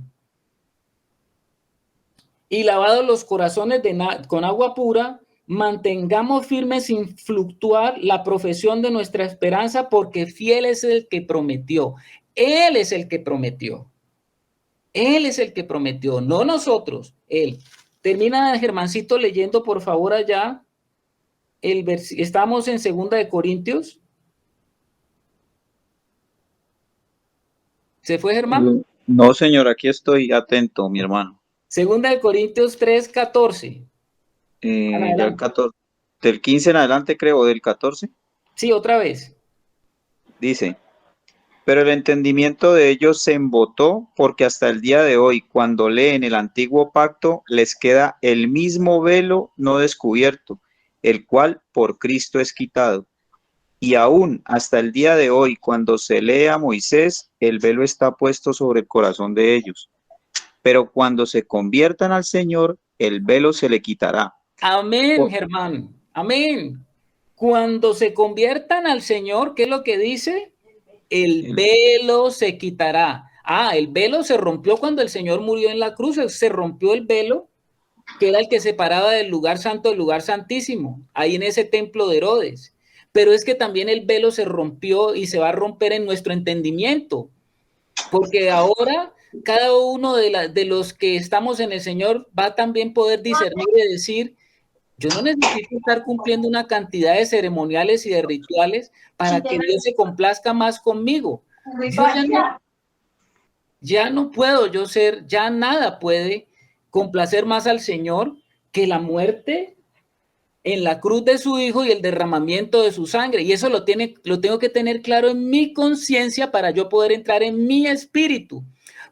Speaker 1: Y lavados los corazones con agua pura, mantengamos firmes sin fluctuar la profesión de nuestra esperanza, porque fiel es el que prometió. Él es el que prometió. Él es el que prometió, no nosotros, Él. Termina Germancito leyendo, por favor, allá. Estamos en 2 de Corintios. ¿Se fue, Germán?
Speaker 3: No, señor, aquí estoy atento, mi hermano.
Speaker 1: 2 de Corintios 3:14.
Speaker 3: Del 14, del 15 en adelante, creo, del 14.
Speaker 1: Sí, otra vez.
Speaker 3: Dice, pero el entendimiento de ellos se embotó porque hasta el día de hoy, cuando leen el antiguo pacto, les queda el mismo velo no descubierto, el cual por Cristo es quitado. Y aún hasta el día de hoy, cuando se lee a Moisés, el velo está puesto sobre el corazón de ellos. Pero cuando se conviertan al Señor, el velo se le quitará.
Speaker 1: Amén, Germán. Amén. Cuando se conviertan al Señor, ¿qué es lo que dice? El velo se quitará. El velo se rompió cuando el Señor murió en la cruz. Se rompió el velo, que era el que separaba del lugar santo del lugar santísimo, ahí en ese templo de Herodes. Pero es que también el velo se rompió y se va a romper en nuestro entendimiento, porque ahora cada uno de los que estamos en el Señor va a también poder discernir y decir, yo no necesito estar cumpliendo una cantidad de ceremoniales y de rituales para que Dios se complazca más conmigo. Yo ya no puedo yo ser, ya nada puede complacer más al Señor que la muerte en la cruz de su Hijo y el derramamiento de su sangre. Y eso lo tengo que tener claro en mi conciencia para yo poder entrar en mi espíritu.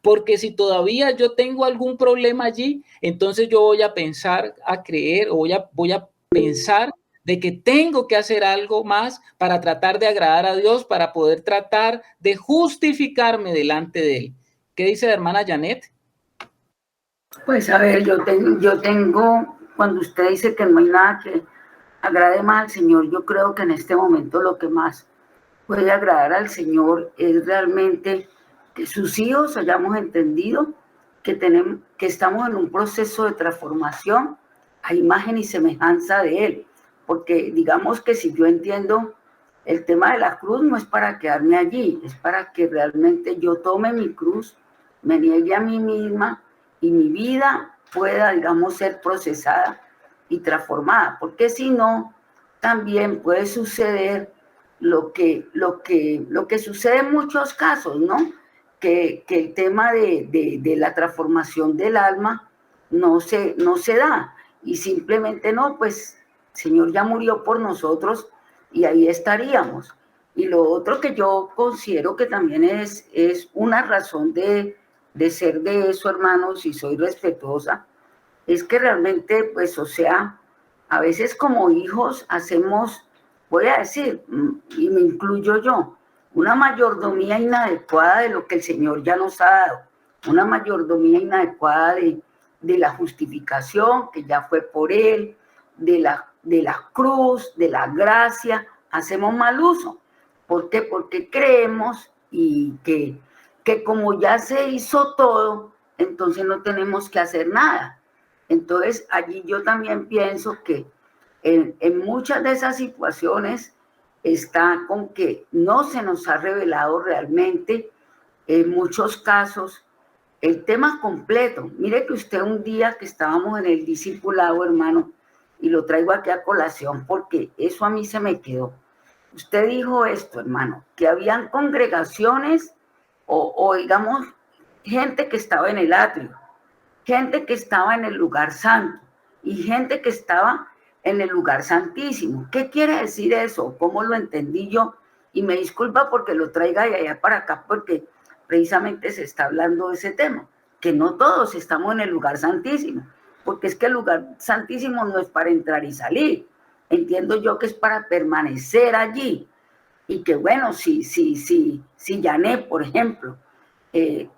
Speaker 1: Porque si todavía yo tengo algún problema allí, entonces yo voy a pensar, a creer, o voy a pensar de que tengo que hacer algo más para tratar de agradar a Dios, para poder tratar de justificarme delante de Él. ¿Qué dice la hermana Janet?
Speaker 8: Pues a ver, yo tengo, cuando usted dice que no hay nada que agrade más al Señor, yo creo que en este momento lo que más puede agradar al Señor es realmente que sus hijos hayamos entendido que estamos en un proceso de transformación a imagen y semejanza de Él. Porque digamos que si yo entiendo el tema de la cruz, no es para quedarme allí, es para que realmente yo tome mi cruz, me niegue a mí misma y mi vida pueda, digamos, ser procesada y transformada. Porque si no, también puede suceder lo que sucede en muchos casos, ¿no? Que el tema de la transformación del alma no se da. Y simplemente no, pues el Señor ya murió por nosotros y ahí estaríamos. Y lo otro que yo considero que también es una razón de ser de eso, hermanos, y soy respetuosa, es que realmente, pues, o sea, a veces como hijos hacemos, voy a decir, y me incluyo yo, una mayordomía inadecuada de lo que el Señor ya nos ha dado, una mayordomía inadecuada de la justificación que ya fue por Él, de la cruz, de la gracia, hacemos mal uso. ¿Por qué? Porque creemos y que como ya se hizo todo, entonces no tenemos que hacer nada. Entonces allí yo también pienso que en muchas de esas situaciones está con que no se nos ha revelado realmente, en muchos casos, el tema completo. Mire que usted un día que estábamos en el discipulado, hermano, y lo traigo aquí a colación porque eso a mí se me quedó. Usted dijo esto, hermano, que habían congregaciones o digamos, gente que estaba en el atrio, gente que estaba en el lugar santo y gente que estaba en el lugar santísimo. ¿Qué quiere decir eso? ¿Cómo lo entendí yo? Y me disculpa porque lo traiga de allá para acá, porque precisamente se está hablando de ese tema, que no todos estamos en el lugar santísimo, porque es que el lugar santísimo no es para entrar y salir. Entiendo yo que es para permanecer allí. Y que bueno, si Janet, por ejemplo,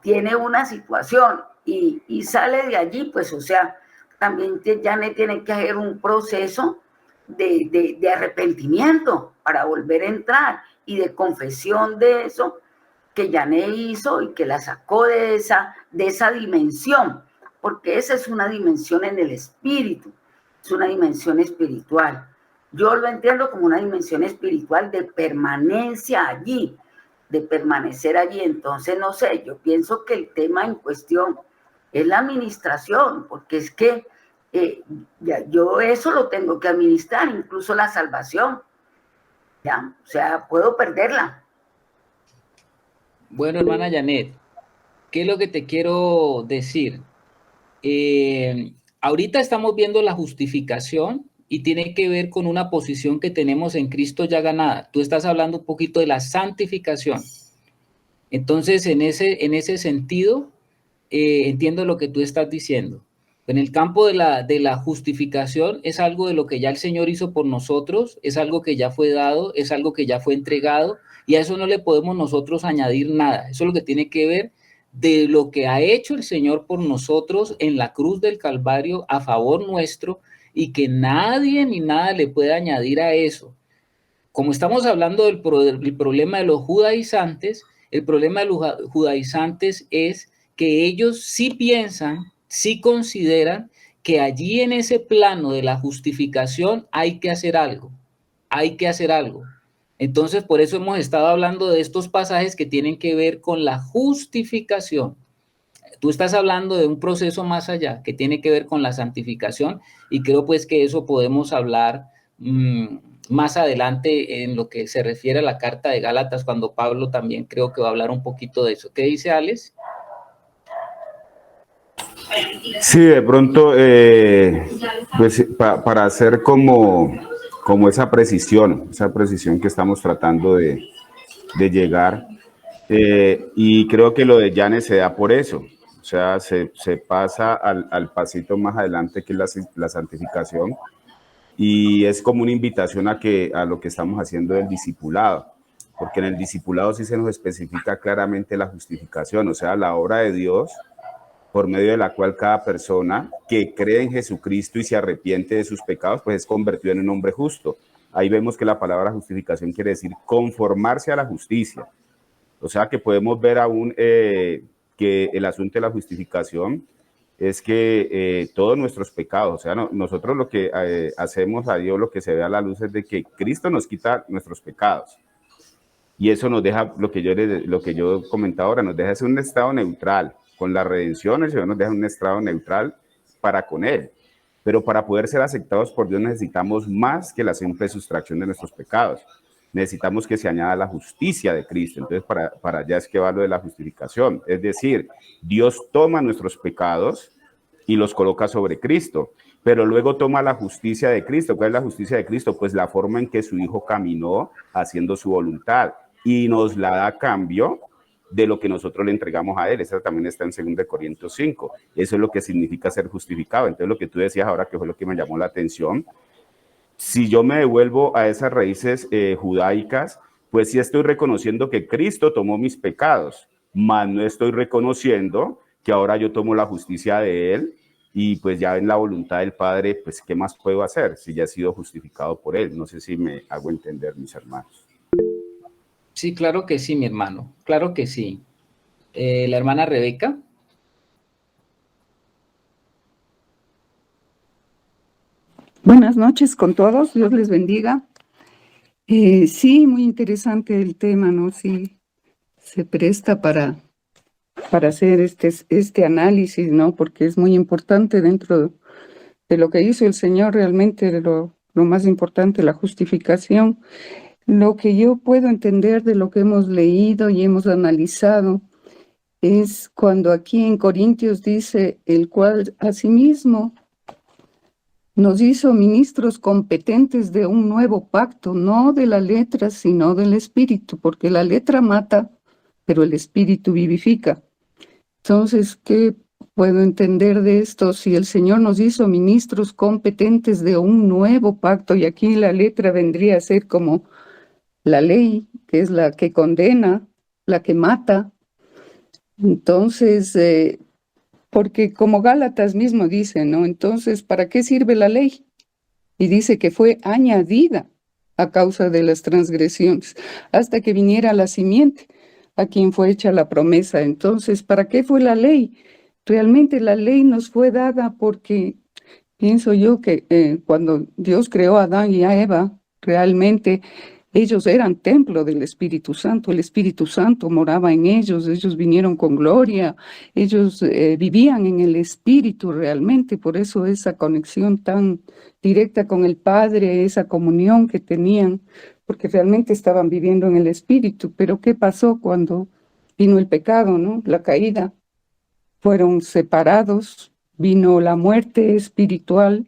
Speaker 8: tiene una situación y sale de allí, pues o sea, también Janet tiene que hacer un proceso de arrepentimiento para volver a entrar y de confesión de eso que Janet hizo y que la sacó de esa dimensión, porque esa es una dimensión en el espíritu, es una dimensión espiritual. Yo lo entiendo como una dimensión espiritual de permanencia allí, de permanecer allí. Entonces, no sé, yo pienso que el tema en cuestión es la administración, porque es que yo eso lo tengo que administrar, incluso la salvación, ¿ya? O sea, puedo perderla.
Speaker 1: Bueno, hermana Janet, ¿qué es lo que te quiero decir? Ahorita estamos viendo la justificación y tiene que ver con una posición que tenemos en Cristo ya ganada. Tú estás hablando un poquito de la santificación. Entonces, en ese sentido, entiendo lo que tú estás diciendo. En el campo de la justificación es algo de lo que ya el Señor hizo por nosotros, es algo que ya fue dado, es algo que ya fue entregado, y a eso no le podemos nosotros añadir nada. Eso es lo que tiene que ver de lo que ha hecho el Señor por nosotros en la cruz del Calvario a favor nuestro, y que nadie ni nada le puede añadir a eso. Como estamos hablando del problema de los judaizantes, el problema de los judaizantes es que ellos sí piensan, sí consideran que allí en ese plano de la justificación hay que hacer algo, hay que hacer algo. Entonces, por eso hemos estado hablando de estos pasajes que tienen que ver con la justificación. Tú estás hablando de un proceso más allá que tiene que ver con la santificación, y creo pues que eso podemos hablar más adelante en lo que se refiere a la carta de Gálatas, cuando Pablo también creo que va a hablar un poquito de eso. ¿Qué dice Alex?
Speaker 4: Sí, de pronto, pues para hacer como esa precisión que estamos tratando de llegar, y creo que lo de Janet se da por eso. O sea, se pasa al pasito más adelante, que es la santificación, y es como una invitación a lo que estamos haciendo del discipulado, porque en el discipulado sí se nos especifica claramente la justificación, o sea, la obra de Dios, por medio de la cual cada persona que cree en Jesucristo y se arrepiente de sus pecados, pues es convertido en un hombre justo. Ahí vemos que la palabra justificación quiere decir conformarse a la justicia. O sea que podemos ver aún que el asunto de la justificación es que todos nuestros pecados, o sea, nosotros lo que hacemos a Dios, lo que se ve a la luz es de que Cristo nos quita nuestros pecados. Y eso nos deja, lo que yo comentaba ahora, nos deja en un estado neutral. Con la redención, el Señor nos deja en un estado neutral para con Él. Pero para poder ser aceptados por Dios necesitamos más que la simple sustracción de nuestros pecados. Necesitamos que se añada la justicia de Cristo. Entonces, para allá es que va lo de la justificación. Es decir, Dios toma nuestros pecados y los coloca sobre Cristo, pero luego toma la justicia de Cristo. ¿Cuál es la justicia de Cristo? Pues la forma en que su Hijo caminó haciendo su voluntad, y nos la da a cambio de lo que nosotros le entregamos a Él. Esa también está en 2 Corintios 5. Eso es lo que significa ser justificado. Entonces, lo que tú decías ahora, que fue lo que me llamó la atención, si yo me devuelvo a esas raíces judaicas, pues sí estoy reconociendo que Cristo tomó mis pecados, mas no estoy reconociendo que ahora yo tomo la justicia de Él, y pues ya en la voluntad del Padre, pues ¿qué más puedo hacer si ya he sido justificado por Él? No sé si me hago entender, mis hermanos.
Speaker 1: Sí, claro que sí, mi hermano, claro que sí. La hermana Rebeca.
Speaker 9: Buenas noches con todos, Dios les bendiga. Sí, muy interesante el tema, ¿no? Sí, se presta para hacer este análisis, ¿no? Porque es muy importante dentro de lo que hizo el Señor, realmente lo más importante, la justificación. Lo que yo puedo entender de lo que hemos leído y hemos analizado es cuando aquí en Corintios dice, el cual asimismo nos hizo ministros competentes de un nuevo pacto, no de la letra, sino del espíritu, porque la letra mata, pero el espíritu vivifica. Entonces, ¿qué puedo entender de esto? Si el Señor nos hizo ministros competentes de un nuevo pacto, y aquí la letra vendría a ser como la ley, que es la que condena, la que mata. Entonces, porque como Gálatas mismo dice, ¿no? Entonces, ¿para qué sirve la ley? Y dice que fue añadida a causa de las transgresiones, hasta que viniera la simiente, a quien fue hecha la promesa. Entonces, ¿para qué fue la ley? Realmente la ley nos fue dada porque pienso yo que cuando Dios creó a Adán y a Eva, realmente ellos eran templo del Espíritu Santo, el Espíritu Santo moraba en ellos vinieron con gloria, ellos vivían en el Espíritu realmente, por eso esa conexión tan directa con el Padre, esa comunión que tenían, porque realmente estaban viviendo en el Espíritu. Pero ¿qué pasó cuando vino el pecado, ¿no? La caída. Fueron separados, vino la muerte espiritual,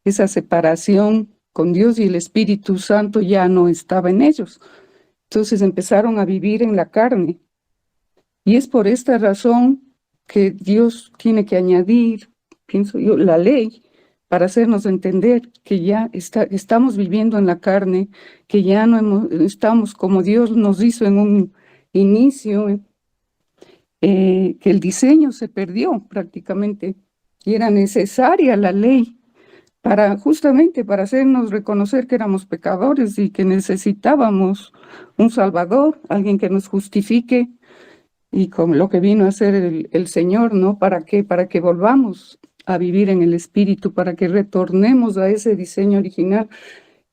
Speaker 9: esa separación con Dios, y el Espíritu Santo ya no estaba en ellos. Entonces empezaron a vivir en la carne. Y es por esta razón que Dios tiene que añadir, pienso yo, la ley para hacernos entender que ya estamos viviendo en la carne, que ya no estamos como Dios nos hizo en un inicio, que el diseño se perdió prácticamente y era necesaria la ley justamente para hacernos reconocer que éramos pecadores y que necesitábamos un Salvador, alguien que nos justifique, y como lo que vino a hacer el Señor, ¿no? ¿Para qué? Para que volvamos a vivir en el Espíritu, para que retornemos a ese diseño original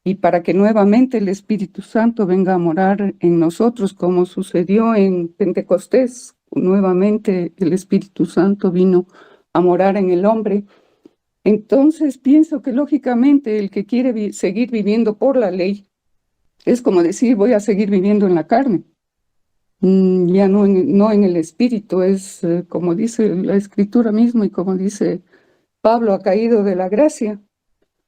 Speaker 9: y para que nuevamente el Espíritu Santo venga a morar en nosotros, como sucedió en Pentecostés. Nuevamente el Espíritu Santo vino a morar en el hombre. Entonces pienso que lógicamente el que quiere seguir viviendo por la ley es como decir, voy a seguir viviendo en la carne, ya no en el espíritu. Es como dice la Escritura mismo y como dice Pablo, ha caído de la gracia,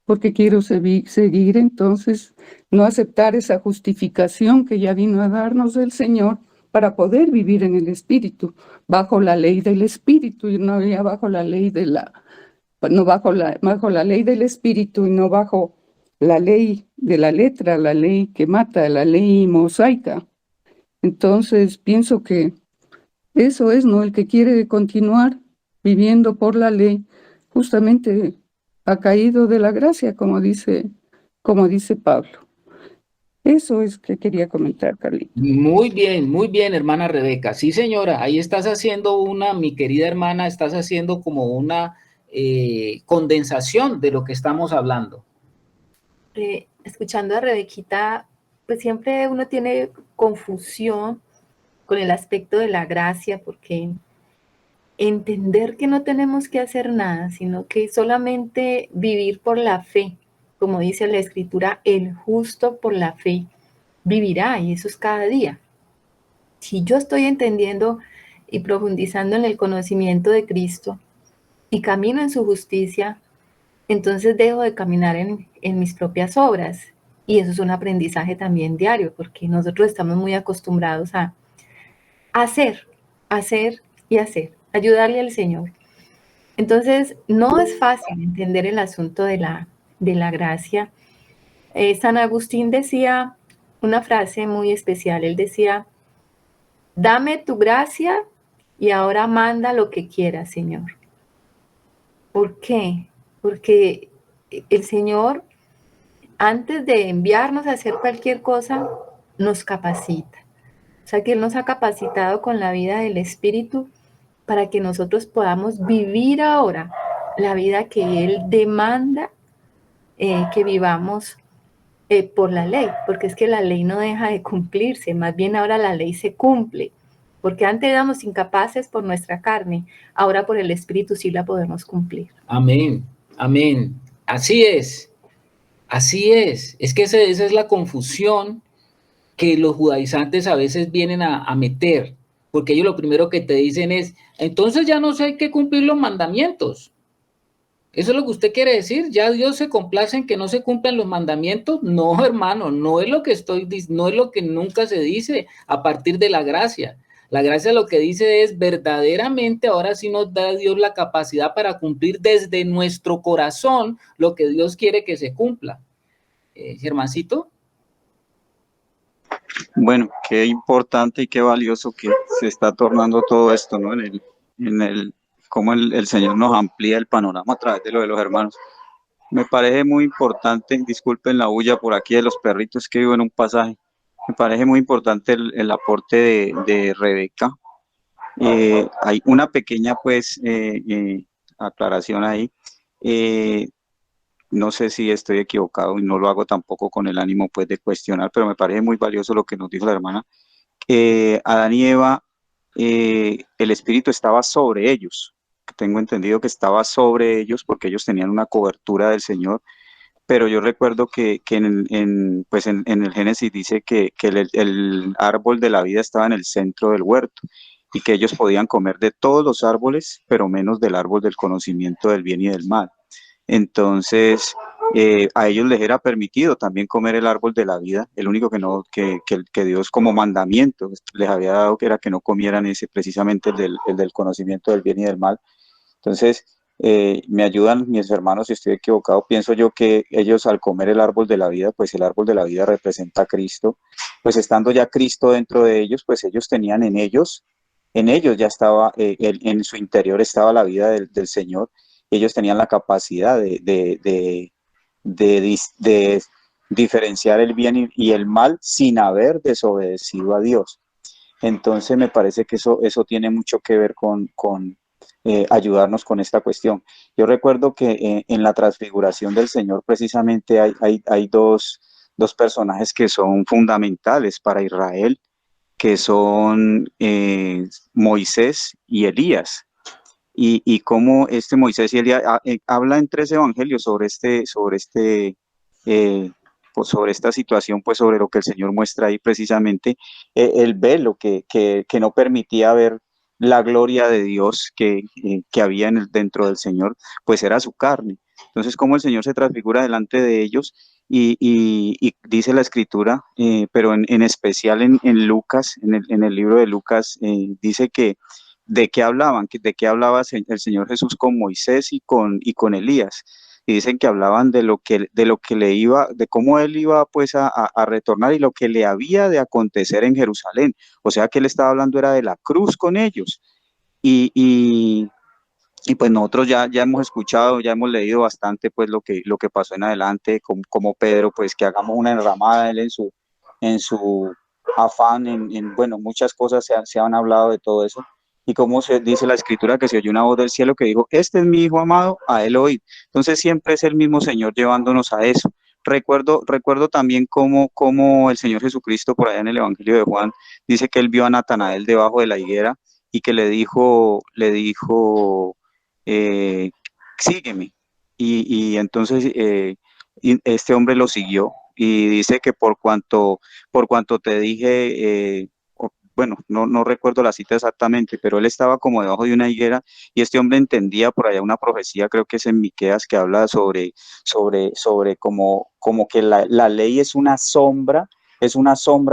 Speaker 9: porque quiero seguir, entonces no aceptar esa justificación que ya vino a darnos el Señor para poder vivir en el espíritu, bajo la ley del espíritu, y no ya bajo la ley bajo la ley del espíritu y no bajo la ley de la letra, la ley que mata, la ley mosaica. Entonces pienso que eso es, ¿no? El que quiere continuar viviendo por la ley, justamente ha caído de la gracia, como dice Pablo. Eso es que quería comentar, Carlito.
Speaker 1: Muy bien, hermana Rebeca. Sí, señora, ahí estás haciendo mi querida hermana, estás haciendo como una condensación de lo que estamos hablando.
Speaker 7: Escuchando a Rebequita, pues siempre uno tiene confusión con el aspecto de la gracia, porque entender que no tenemos que hacer nada, sino que solamente vivir por la fe, como dice la Escritura, el justo por la fe vivirá, y eso es cada día. Si yo estoy entendiendo y profundizando en el conocimiento de Cristo y camino en su justicia, entonces dejo de caminar en mis propias obras. Y eso es un aprendizaje también diario, porque nosotros estamos muy acostumbrados a hacer y hacer, ayudarle al Señor. Entonces, no es fácil entender el asunto de la gracia. San Agustín decía una frase muy especial. Él decía, dame tu gracia y ahora manda lo que quieras, Señor. ¿Por qué? Porque el Señor, antes de enviarnos a hacer cualquier cosa, nos capacita. O sea, que Él nos ha capacitado con la vida del Espíritu para que nosotros podamos vivir ahora la vida que Él demanda que vivamos por la ley, porque es que la ley no deja de cumplirse, más bien ahora la ley se cumple, porque antes éramos incapaces por nuestra carne, ahora por el Espíritu sí la podemos cumplir.
Speaker 1: Amén, amén. Así es, es que esa es la confusión que los judaizantes a veces vienen a meter, porque ellos lo primero que te dicen es, entonces ya no sé hay que cumplir los mandamientos. ¿Eso es lo que usted quiere decir? ¿Ya Dios se complace en que no se cumplan los mandamientos? No, hermano, no es lo que no es lo que nunca se dice a partir de la gracia. La gracia lo que dice es verdaderamente ahora sí nos da Dios la capacidad para cumplir desde nuestro corazón lo que Dios quiere que se cumpla. Germancito.
Speaker 3: Bueno, qué importante y qué valioso que se está tornando todo esto, ¿no? Cómo el Señor nos amplía el panorama a través de lo de los hermanos. Me parece muy importante, disculpen la bulla por aquí de los perritos que vivo en un pasaje, me parece muy importante el aporte de Rebeca. Hay una pequeña, pues, aclaración ahí. Eh, no sé si estoy equivocado y no lo hago tampoco con el ánimo, pues, de cuestionar, pero me parece muy valioso lo que nos dijo la hermana. Adán y Eva, el Espíritu estaba sobre ellos. Tengo entendido que estaba sobre ellos porque ellos tenían una cobertura del Señor, pero yo recuerdo que pues en el Génesis dice que el árbol de la vida estaba en el centro del huerto y que ellos podían comer de todos los árboles, pero menos del árbol del conocimiento del bien y del mal. Entonces, a ellos les era permitido también comer el árbol de la vida, el único que no, que Dios como mandamiento les había dado que era que no comieran ese, precisamente el del conocimiento del bien y del mal. Entonces, me ayudan mis hermanos si estoy equivocado. Pienso yo que ellos al comer el árbol de la vida, pues el árbol de la vida representa a Cristo, pues estando ya Cristo dentro de ellos, pues ellos tenían en ellos ya estaba, en su interior estaba la vida del Señor. Ellos tenían la capacidad de diferenciar el bien y el mal sin haber desobedecido a Dios. Entonces me parece que eso tiene mucho que ver con ayudarnos con esta cuestión. Yo recuerdo que en la transfiguración del Señor precisamente hay dos personajes que son fundamentales para Israel, que son Moisés y Elías. Y cómo este Moisés y Elías habla en 3 evangelios pues sobre esta situación, pues sobre lo que el Señor muestra ahí precisamente, el velo que no permitía ver la gloria de Dios que había dentro del Señor, pues era su carne. Entonces, cómo el Señor se transfigura delante de ellos y dice la Escritura, pero en especial en Lucas, en el libro de Lucas, dice que ¿de qué hablaban? ¿De qué hablaba el Señor Jesús con Moisés y con Elías? Y dicen que hablaban de lo que le iba, de cómo él iba pues a retornar y lo que le había de acontecer en Jerusalén. O sea que él estaba hablando era de la cruz con ellos. Y pues nosotros ya hemos escuchado, ya hemos leído bastante pues lo que pasó en adelante, como Pedro, pues que hagamos una enramada él en su afán, bueno, muchas cosas se han hablado de todo eso. Y como se dice la Escritura que se oyó una voz del cielo que dijo, este es mi hijo amado, a él oíd. Entonces siempre es el mismo Señor llevándonos a eso. Recuerdo también cómo el Señor Jesucristo por allá en el Evangelio de Juan dice que él vio a Natanael debajo de la higuera y que le dijo, sígueme. Y entonces este hombre lo siguió y dice que por cuanto te dije, bueno, no recuerdo la cita exactamente, pero él estaba como debajo de una higuera y este hombre entendía por allá una profecía, creo que es en Miqueas, que habla sobre como que la ley es una sombra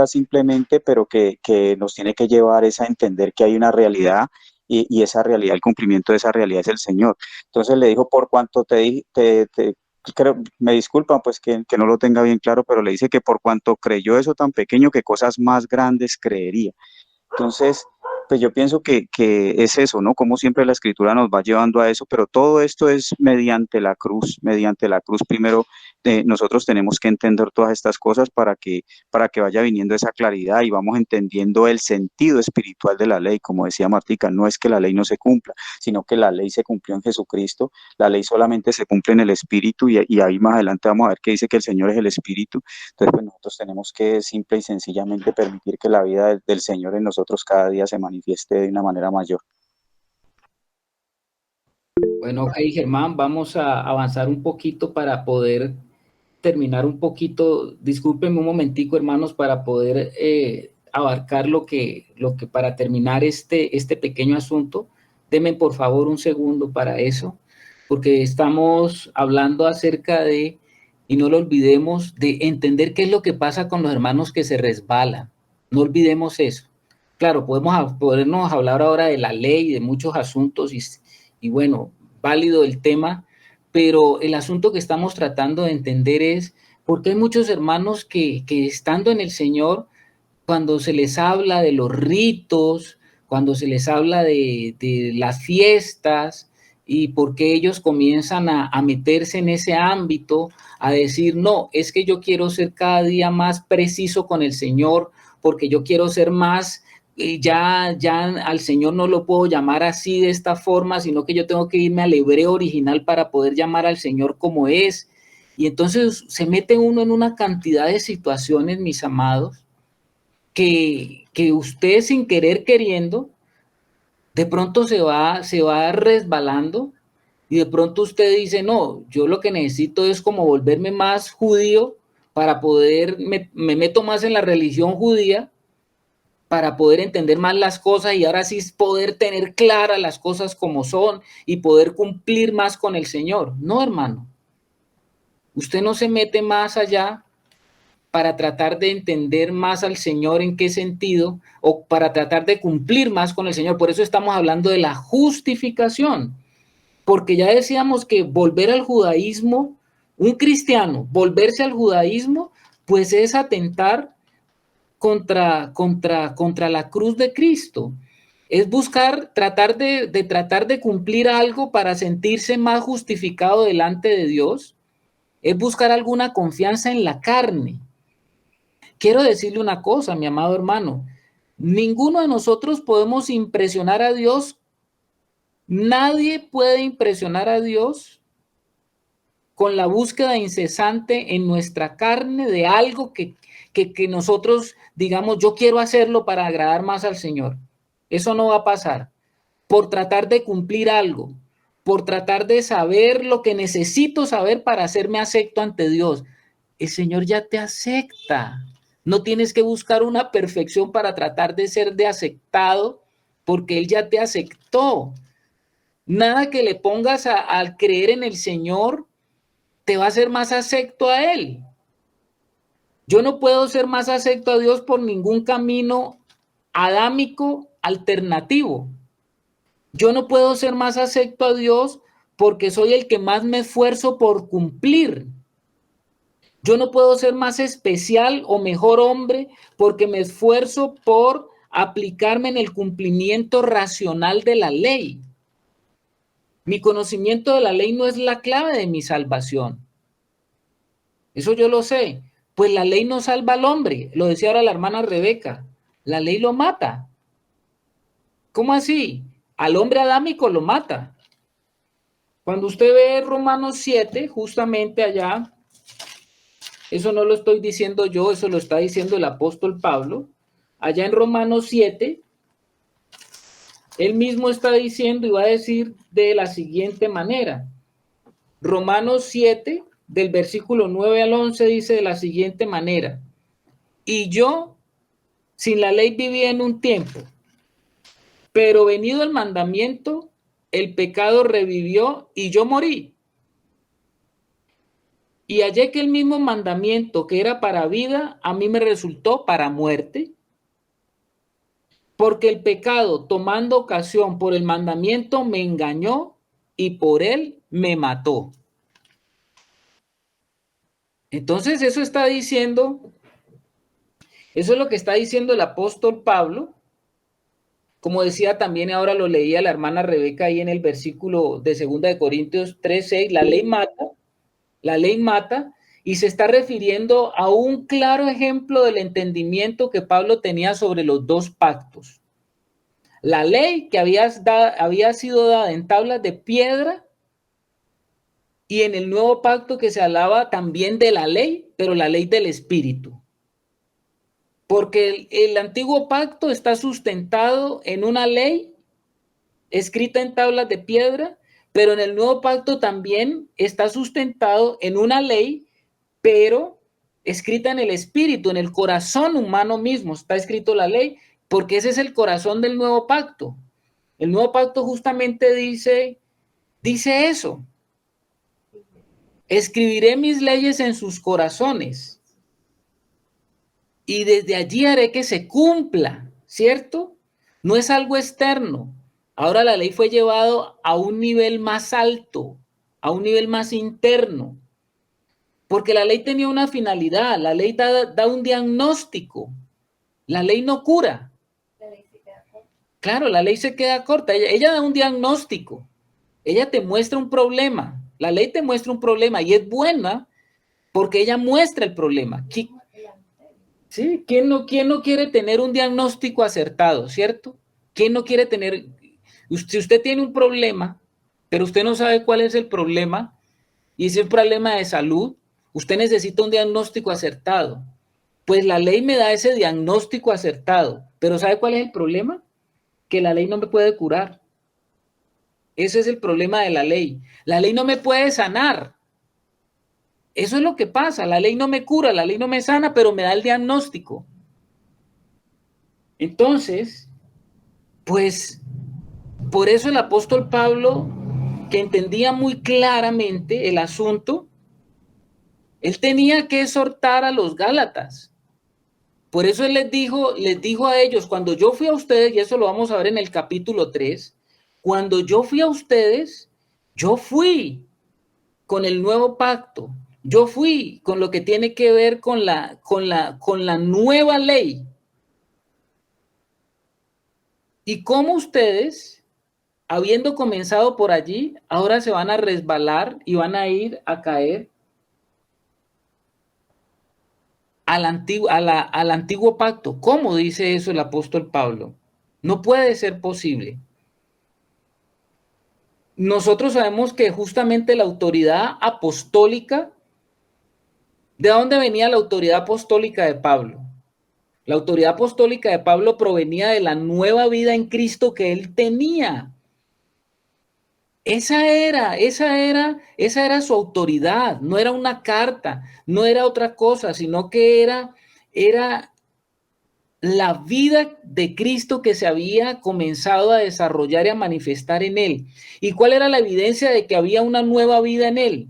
Speaker 3: simplemente, pero que nos tiene que llevar es a entender que hay una realidad y esa realidad, el cumplimiento de esa realidad es el Señor. Entonces le dijo, por cuanto creo, me disculpan pues que no lo tenga bien claro, pero le dice que por cuanto creyó eso tan pequeño, que cosas más grandes creería. Entonces, pues yo pienso que es eso, ¿no? Como siempre la Escritura nos va llevando a eso, pero todo esto es mediante la cruz. Mediante la cruz primero nosotros tenemos que entender todas estas cosas para que vaya viniendo esa claridad y vamos entendiendo el sentido espiritual de la ley. Como decía Martica, no es que la ley no se cumpla, sino que la ley se cumplió en Jesucristo. La ley solamente se cumple en el Espíritu y ahí más adelante vamos a ver que dice que el Señor es el Espíritu. Entonces, pues nosotros tenemos que simple y sencillamente permitir que la vida del Señor en nosotros cada día se manifieste de una manera mayor.
Speaker 1: Bueno, ok, Germán, vamos a avanzar un poquito para poder terminar un poquito. Discúlpenme un momentico, hermanos, para poder abarcar lo que para terminar este pequeño asunto. Denme por favor un segundo para eso. porque estamos hablando acerca de, y no lo olvidemos, de entender qué es lo que pasa con los hermanos que se resbalan. No olvidemos eso. Claro, podernos hablar ahora de la ley, de muchos asuntos, y bueno, válido el tema, pero el asunto que estamos tratando de entender es por qué hay muchos hermanos que estando en el Señor, cuando se les habla de los ritos, cuando se les habla de las fiestas, y por qué ellos comienzan a meterse en ese ámbito, a decir, no, es que yo quiero ser cada día más preciso con el Señor, porque yo quiero ser más, ya al Señor no lo puedo llamar así de esta forma, sino que yo tengo que irme al hebreo original para poder llamar al Señor como es. Y entonces se mete uno en una cantidad de situaciones, mis amados, que usted sin querer queriendo, de pronto se va resbalando, y de pronto usted dice, no, yo lo que necesito es como volverme más judío para poder, me meto más en la religión judía para poder entender más las cosas, y ahora sí poder tener claras las cosas como son y poder cumplir más con el Señor. No, hermano, usted no se mete más allá para tratar de entender más al Señor en qué sentido, o para tratar de cumplir más con el Señor. Por eso estamos hablando de la justificación, porque ya decíamos que volver al judaísmo, un cristiano, volverse al judaísmo, pues es atentar contra la cruz de Cristo. Es buscar, tratar de cumplir algo para sentirse más justificado delante de Dios. Es buscar alguna confianza en la carne. Quiero decirle una cosa, mi amado hermano. Ninguno de nosotros podemos impresionar a Dios. Nadie puede impresionar a Dios con la búsqueda incesante en nuestra carne de algo que nosotros digamos, yo quiero hacerlo para agradar más al Señor. Eso no va a pasar. Por tratar de cumplir algo, por tratar de saber lo que necesito saber para hacerme acepto ante Dios. El Señor ya te acepta. No tienes que buscar una perfección para tratar de ser de aceptado, porque Él ya te aceptó. Nada que le pongas al creer en el Señor te va a hacer más acepto a Él. Yo no puedo ser más acepto a Dios por ningún camino adámico alternativo. Yo no puedo ser más acepto a Dios porque soy el que más me esfuerzo por cumplir. Yo no puedo ser más especial o mejor hombre porque me esfuerzo por aplicarme en el cumplimiento racional de la ley. Mi conocimiento de la ley no es la clave de mi salvación. Eso yo lo sé. Pues la ley no salva al hombre. Lo decía ahora la hermana Rebeca. La ley lo mata. ¿Cómo así? Al hombre adámico lo mata. Cuando usted ve Romanos 7, justamente allá, eso no lo estoy diciendo yo, eso lo está diciendo el apóstol Pablo. Allá en Romanos 7, él mismo está diciendo y va a decir de la siguiente manera. Romanos 7, del versículo 9 al 11, dice de la siguiente manera. Y yo, sin la ley vivía en un tiempo, pero venido el mandamiento, el pecado revivió y yo morí. Y hallé que el mismo mandamiento que era para vida, a mí me resultó para muerte. Porque el pecado, tomando ocasión por el mandamiento, me engañó y por él me mató. Entonces eso está diciendo, eso es lo que está diciendo el apóstol Pablo. Como decía también, ahora lo leía la hermana Rebeca ahí en el versículo de 2 de Corintios 3:6, la ley mata, y se está refiriendo a un claro ejemplo del entendimiento que Pablo tenía sobre los dos pactos. La ley que había sido dada en tablas de piedra, y en el nuevo pacto que se hablaba también de la ley, pero la ley del Espíritu. Porque el antiguo pacto está sustentado en una ley escrita en tablas de piedra, pero en el nuevo pacto también está sustentado en una ley, pero escrita en el Espíritu, en el corazón humano mismo está escrito la ley, porque ese es el corazón del nuevo pacto. El nuevo pacto justamente dice eso. escribiré mis leyes en sus corazones y desde allí haré que se cumpla, ¿cierto? No es algo externo. Ahora la ley fue llevado a un nivel más alto, a un nivel más interno, porque la ley tenía una finalidad, la ley da un diagnóstico, la ley no cura. Claro, la ley se queda corta, ella da un diagnóstico, ella te muestra un problema, la ley te muestra un problema y es buena porque ella muestra el problema. ¿Sí? ¿Quién no quiere tener un diagnóstico acertado, cierto? ¿Quién no quiere tener, si usted tiene un problema, pero usted no sabe cuál es el problema, y es un problema de salud, usted necesita un diagnóstico acertado. Pues la ley me da ese diagnóstico acertado, pero ¿sabe cuál es el problema? Que la ley no me puede curar. Ese es el problema de la ley. La ley no me puede sanar. Eso es lo que pasa. La ley no me cura, la ley no me sana, pero me da el diagnóstico. Entonces, pues, por eso el apóstol Pablo, que entendía muy claramente el asunto, él tenía que exhortar a los Gálatas. Por eso él les dijo a ellos, cuando yo fui a ustedes, y eso lo vamos a ver en el capítulo 3, cuando yo fui a ustedes, yo fui con el nuevo pacto, yo fui con lo que tiene que ver con la nueva ley. Y cómo ustedes, habiendo comenzado por allí, ahora se van a resbalar y van a ir a caer al antiguo pacto. ¿Cómo dice eso el apóstol Pablo? No puede ser posible. Nosotros sabemos que justamente la autoridad apostólica, ¿de dónde venía la autoridad apostólica de Pablo? La autoridad apostólica de Pablo provenía de la nueva vida en Cristo que él tenía. Esa era su autoridad, no era una carta, no era otra cosa, sino que era la vida de Cristo que se había comenzado a desarrollar y a manifestar en él. ¿Y cuál era la evidencia de que había una nueva vida en él?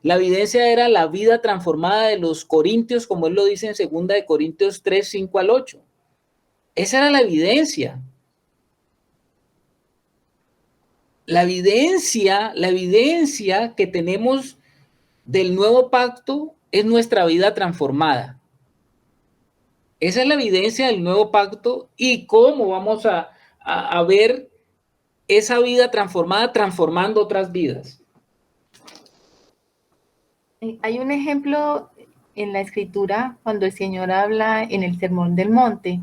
Speaker 1: La evidencia era la vida transformada de los corintios, como él lo dice en 2 de Corintios 3, 5 al 8. Esa era la evidencia. La evidencia que tenemos del nuevo pacto es nuestra vida transformada. Esa es la evidencia del nuevo pacto y cómo vamos a ver esa vida transformada transformando otras vidas.
Speaker 7: Hay un ejemplo en la escritura cuando el Señor habla en el Sermón del Monte.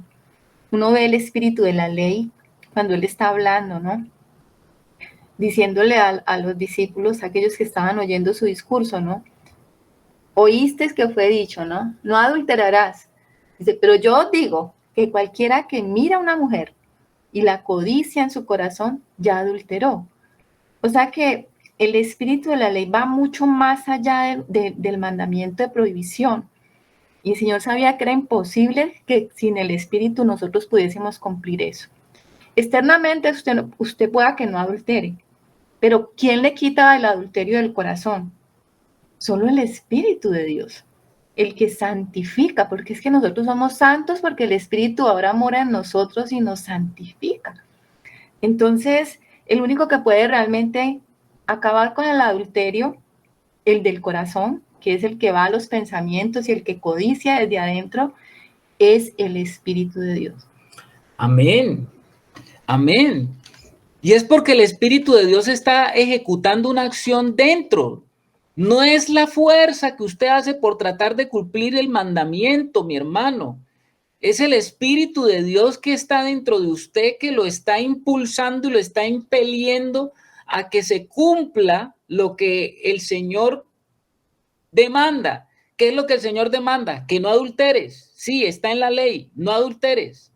Speaker 7: Uno ve el espíritu de la ley cuando Él está hablando, ¿no? Diciéndole a los discípulos, a aquellos que estaban oyendo su discurso, ¿no? Oíste que fue dicho, ¿no? No adulterarás. Dice, pero yo os digo que cualquiera que mira a una mujer y la codicia en su corazón, ya adulteró. O sea que el espíritu de la ley va mucho más allá del mandamiento de prohibición. Y el Señor sabía que era imposible que sin el espíritu nosotros pudiésemos cumplir eso. Externamente usted pueda que no adultere, pero ¿quién le quita el adulterio del corazón? Solo el Espíritu de Dios, el que santifica, porque es que nosotros somos santos porque el Espíritu ahora mora en nosotros y nos santifica. Entonces, el único que puede realmente acabar con el adulterio, el del corazón, que es el que va a los pensamientos y el que codicia desde adentro, es el Espíritu de Dios.
Speaker 1: Amén. Amén. Y es porque el Espíritu de Dios está ejecutando una acción dentro. No es la fuerza que usted hace por tratar de cumplir el mandamiento, mi hermano. Es el Espíritu de Dios que está dentro de usted, que lo está impulsando y lo está impeliendo a que se cumpla lo que el Señor demanda. ¿Qué es lo que el Señor demanda? Que no adulteres. Sí, está en la ley, no adulteres.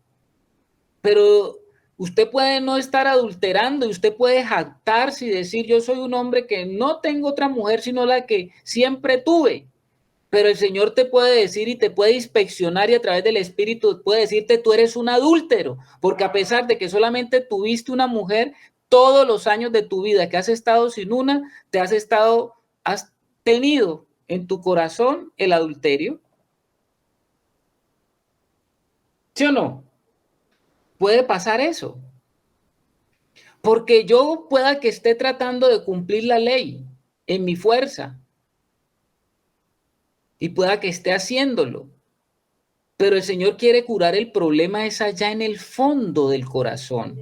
Speaker 1: Pero usted puede no estar adulterando y usted puede jactarse y decir, yo soy un hombre que no tengo otra mujer sino la que siempre tuve. Pero el Señor te puede decir y te puede inspeccionar y a través del Espíritu puede decirte, tú eres un adúltero, porque a pesar de que solamente tuviste una mujer, todos los años de tu vida que has estado sin una, te tenido en tu corazón el adulterio? ¿Sí o no? Puede pasar eso. Porque yo pueda que esté tratando de cumplir la ley en mi fuerza y pueda que esté haciéndolo. Pero el Señor quiere curar el problema es allá en el fondo del corazón,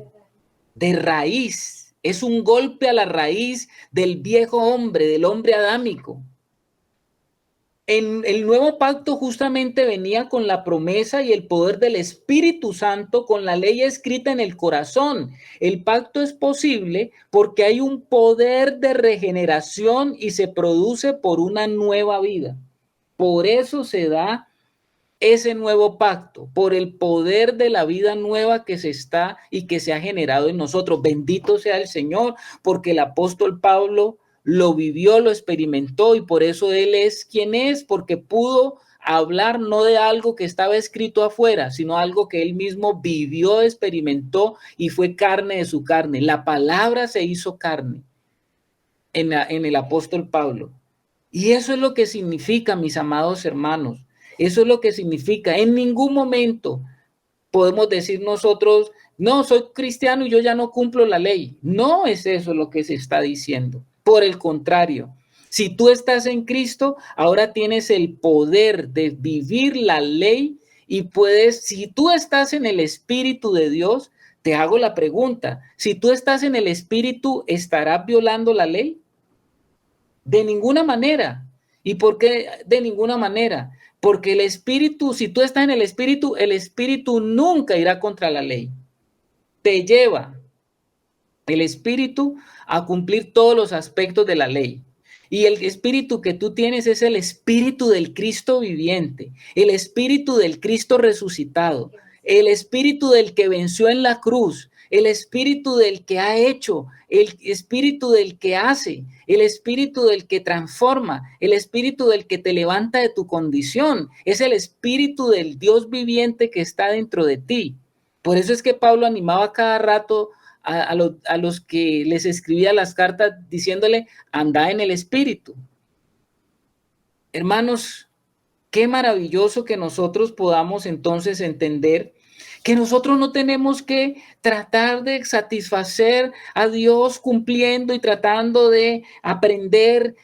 Speaker 1: de raíz. Es un golpe a la raíz del viejo hombre, del hombre adámico. En el nuevo pacto justamente venía con la promesa y el poder del Espíritu Santo, con la ley escrita en el corazón. El pacto es posible porque hay un poder de regeneración y se produce por una nueva vida. Por eso se da ese nuevo pacto, por el poder de la vida nueva que se está y que se ha generado en nosotros. Bendito sea el Señor, porque el apóstol Pablo lo vivió, lo experimentó y por eso él es quien es, porque pudo hablar no de algo que estaba escrito afuera, sino algo que él mismo vivió, experimentó y fue carne de su carne. La palabra se hizo carne en el apóstol Pablo. Y eso es lo que significa, mis amados hermanos. Eso es lo que significa. En ningún momento podemos decir nosotros, no, soy cristiano y yo ya no cumplo la ley. No es eso lo que se está diciendo. Por el contrario, si tú estás en Cristo, ahora tienes el poder de vivir la ley y puedes, si tú estás en el Espíritu de Dios, te hago la pregunta, si tú estás en el Espíritu, ¿estarás violando la ley? De ninguna manera. ¿Y por qué de ninguna manera? Porque el Espíritu, si tú estás en el Espíritu nunca irá contra la ley. Te lleva el Espíritu a cumplir todos los aspectos de la ley. Y el Espíritu que tú tienes es el Espíritu del Cristo viviente, el Espíritu del Cristo resucitado, el Espíritu del que venció en la cruz, el Espíritu del que ha hecho, el Espíritu del que hace, el Espíritu del que transforma, el Espíritu del que te levanta de tu condición. Es el Espíritu del Dios viviente que está dentro de ti. Por eso es que Pablo animaba cada rato a los que les escribía las cartas diciéndole, anda en el Espíritu. Hermanos, qué maravilloso que nosotros podamos entonces entender que nosotros no tenemos que tratar de satisfacer a Dios cumpliendo y tratando de aprender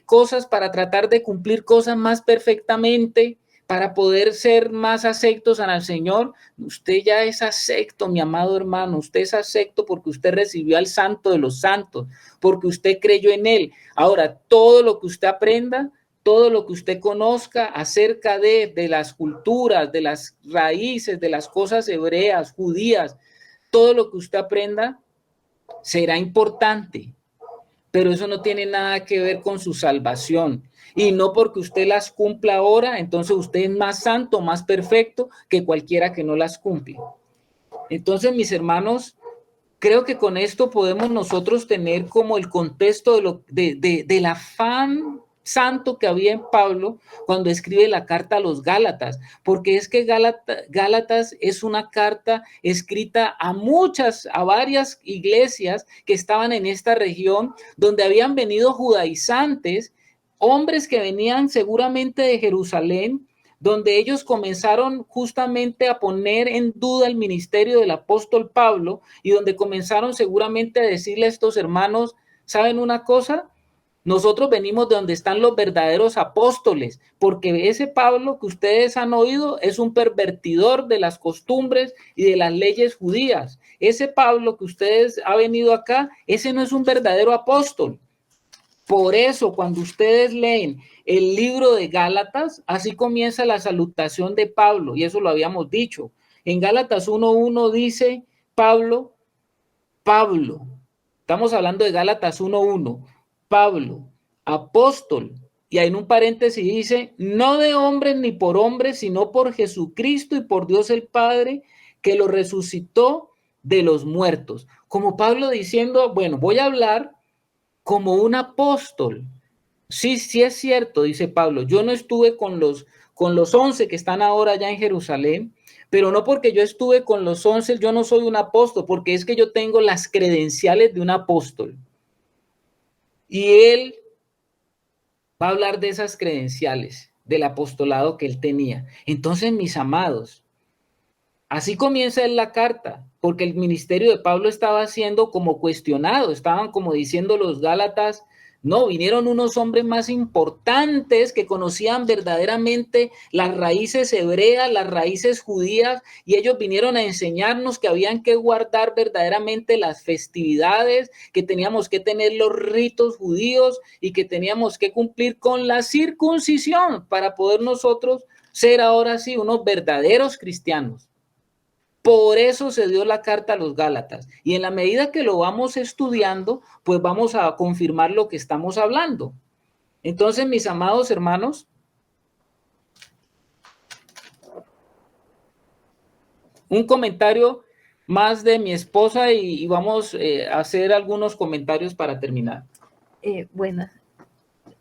Speaker 1: cosas para tratar de cumplir cosas más perfectamente, para poder ser más aceptos al Señor. Usted ya es acepto, mi amado hermano, usted es acepto porque usted recibió al Santo de los Santos, porque usted creyó en Él. Ahora, todo lo que usted aprenda, todo lo que usted conozca acerca de las culturas, de las raíces, de las cosas hebreas, judías, todo lo que usted aprenda será importante, pero eso no tiene nada que ver con su salvación. Y no porque usted las cumpla ahora, entonces usted es más santo, más perfecto que cualquiera que no las cumple. Entonces, mis hermanos, creo que con esto podemos nosotros tener como el contexto del afán santo que había en Pablo cuando escribe la carta a los Gálatas, porque es que Gálatas es una carta escrita a varias iglesias que estaban en esta región, donde habían venido judaizantes, hombres que venían seguramente de Jerusalén, donde ellos comenzaron justamente a poner en duda el ministerio del apóstol Pablo y donde comenzaron seguramente a decirle a estos hermanos, ¿saben una cosa? Nosotros venimos de donde están los verdaderos apóstoles, porque ese Pablo que ustedes han oído es un pervertidor de las costumbres y de las leyes judías. Ese Pablo que ustedes han venido acá, ese no es un verdadero apóstol. Por eso, cuando ustedes leen el libro de Gálatas, así comienza la salutación de Pablo, y eso lo habíamos dicho. En Gálatas 1:1 dice Pablo, estamos hablando de Gálatas 1:1, Pablo, apóstol, y ahí en un paréntesis dice, no de hombres ni por hombres, sino por Jesucristo y por Dios el Padre, que lo resucitó de los muertos. Como Pablo diciendo, bueno, voy a hablar como un apóstol. Sí, sí es cierto, dice Pablo, yo no estuve con los 11 que están ahora allá en Jerusalén, pero no porque yo estuve con los 11, yo no soy un apóstol, porque es que yo tengo las credenciales de un apóstol. Y él va a hablar de esas credenciales del apostolado que él tenía. Entonces, mis amados, así comienza él la carta, porque el ministerio de Pablo estaba siendo como cuestionado, estaban como diciendo los Gálatas, no, vinieron unos hombres más importantes que conocían verdaderamente las raíces hebreas, las raíces judías, y ellos vinieron a enseñarnos que habían que guardar verdaderamente las festividades, que teníamos que tener los ritos judíos y que teníamos que cumplir con la circuncisión para poder nosotros ser ahora sí unos verdaderos cristianos. Por eso se dio la carta a los Gálatas. Y en la medida que lo vamos estudiando, pues vamos a confirmar lo que estamos hablando. Entonces, mis amados hermanos, un comentario más de mi esposa y vamos a hacer algunos comentarios para terminar.
Speaker 7: Bueno,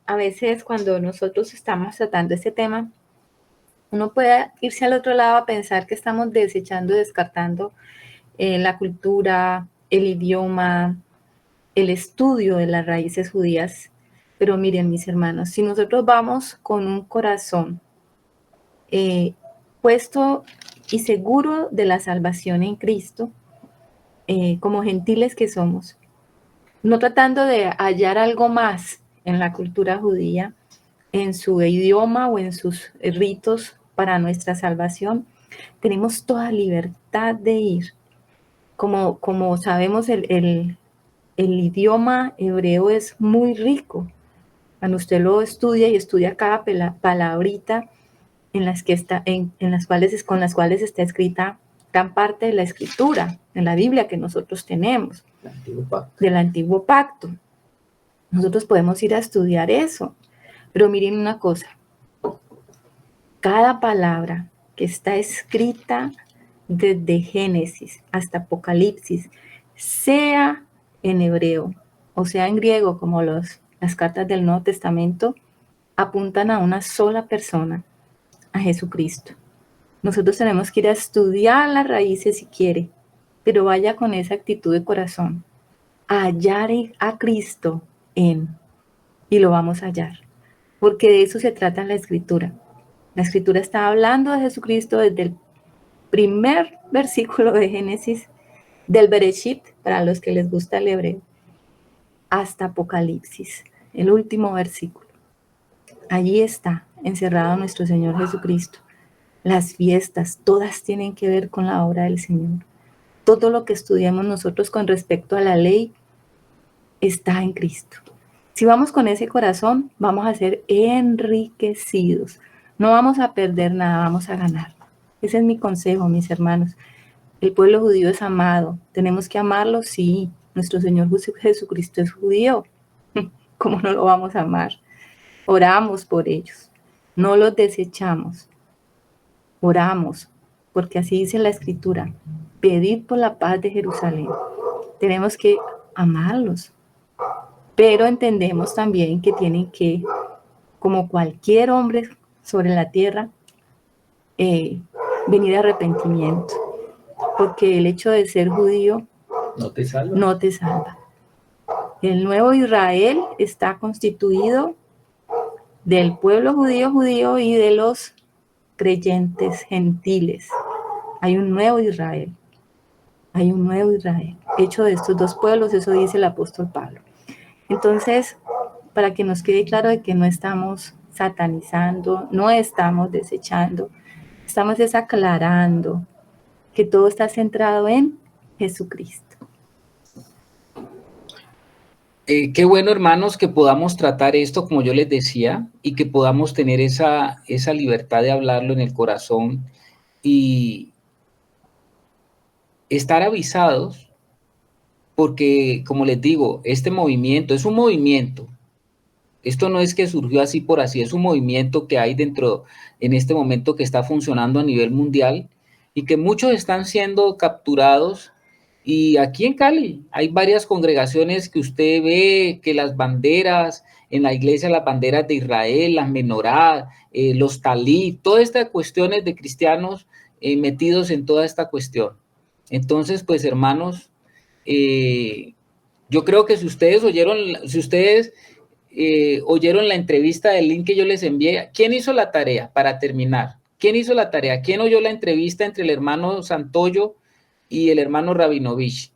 Speaker 7: a veces cuando nosotros estamos tratando este tema, uno puede irse al otro lado a pensar que estamos desechando y descartando la cultura, el idioma, el estudio de las raíces judías. Pero miren, mis hermanos, si nosotros vamos con un corazón puesto y seguro de la salvación en Cristo, como gentiles que somos, no tratando de hallar algo más en la cultura judía, en su idioma o en sus ritos para nuestra salvación, tenemos toda libertad de ir. Como sabemos, el idioma hebreo es muy rico. Cuando usted lo estudia y estudia cada palabrita en las que está, con las cuales está escrita gran parte de la escritura, en la Biblia que nosotros tenemos, del Antiguo Pacto. Nosotros podemos ir a estudiar eso. Pero miren una cosa, cada palabra que está escrita desde Génesis hasta Apocalipsis, sea en hebreo o sea en griego, como las cartas del Nuevo Testamento, apuntan a una sola persona, a Jesucristo. Nosotros tenemos que ir a estudiar las raíces si quiere, pero vaya con esa actitud de corazón, a hallar a Cristo y lo vamos a hallar, porque de eso se trata la Escritura. La Escritura está hablando de Jesucristo desde el primer versículo de Génesis, del Bereshit, para los que les gusta el hebreo, hasta Apocalipsis, el último versículo. Allí está encerrado nuestro Señor Jesucristo. Las fiestas, todas tienen que ver con la obra del Señor. Todo lo que estudiamos nosotros con respecto a la ley está en Cristo. Si vamos con ese corazón, vamos a ser enriquecidos. No vamos a perder nada, vamos a ganar. Ese es mi consejo, mis hermanos. El pueblo judío es amado. ¿Tenemos que amarlo? Sí. Nuestro Señor Jesucristo es judío. ¿Cómo no lo vamos a amar? Oramos por ellos. No los desechamos. Oramos, porque así dice la Escritura. Pedid por la paz de Jerusalén. Tenemos que amarlos. Pero entendemos también que tienen que, como cualquier hombre sobre la tierra, venir a arrepentimiento, porque el hecho de ser judío no te salva. El nuevo Israel está constituido del pueblo judío y de los creyentes gentiles. Hay un nuevo Israel, hecho de estos dos pueblos, eso dice el apóstol Pablo. Entonces, para que nos quede claro de que no estamos satanizando, no estamos desechando, estamos desaclarando que todo está centrado en Jesucristo.
Speaker 1: Qué bueno, hermanos, que podamos tratar esto, como yo les decía, y que podamos tener esa libertad de hablarlo en el corazón y estar avisados, porque, como les digo, este movimiento es un movimiento. Esto no es que surgió así por así, es un movimiento que hay en este momento que está funcionando a nivel mundial y que muchos están siendo capturados. Y aquí en Cali hay varias congregaciones que usted ve que las banderas, en la iglesia las banderas de Israel, las menorá, los talí, todas estas cuestiones de cristianos metidos en toda esta cuestión. Entonces, pues hermanos, yo creo que si ustedes oyeron la entrevista del link que yo les envié. ¿Quién hizo la tarea para terminar? ¿Quién hizo la tarea? ¿Quién oyó la entrevista entre el hermano Santoyo y el hermano Rabinovich?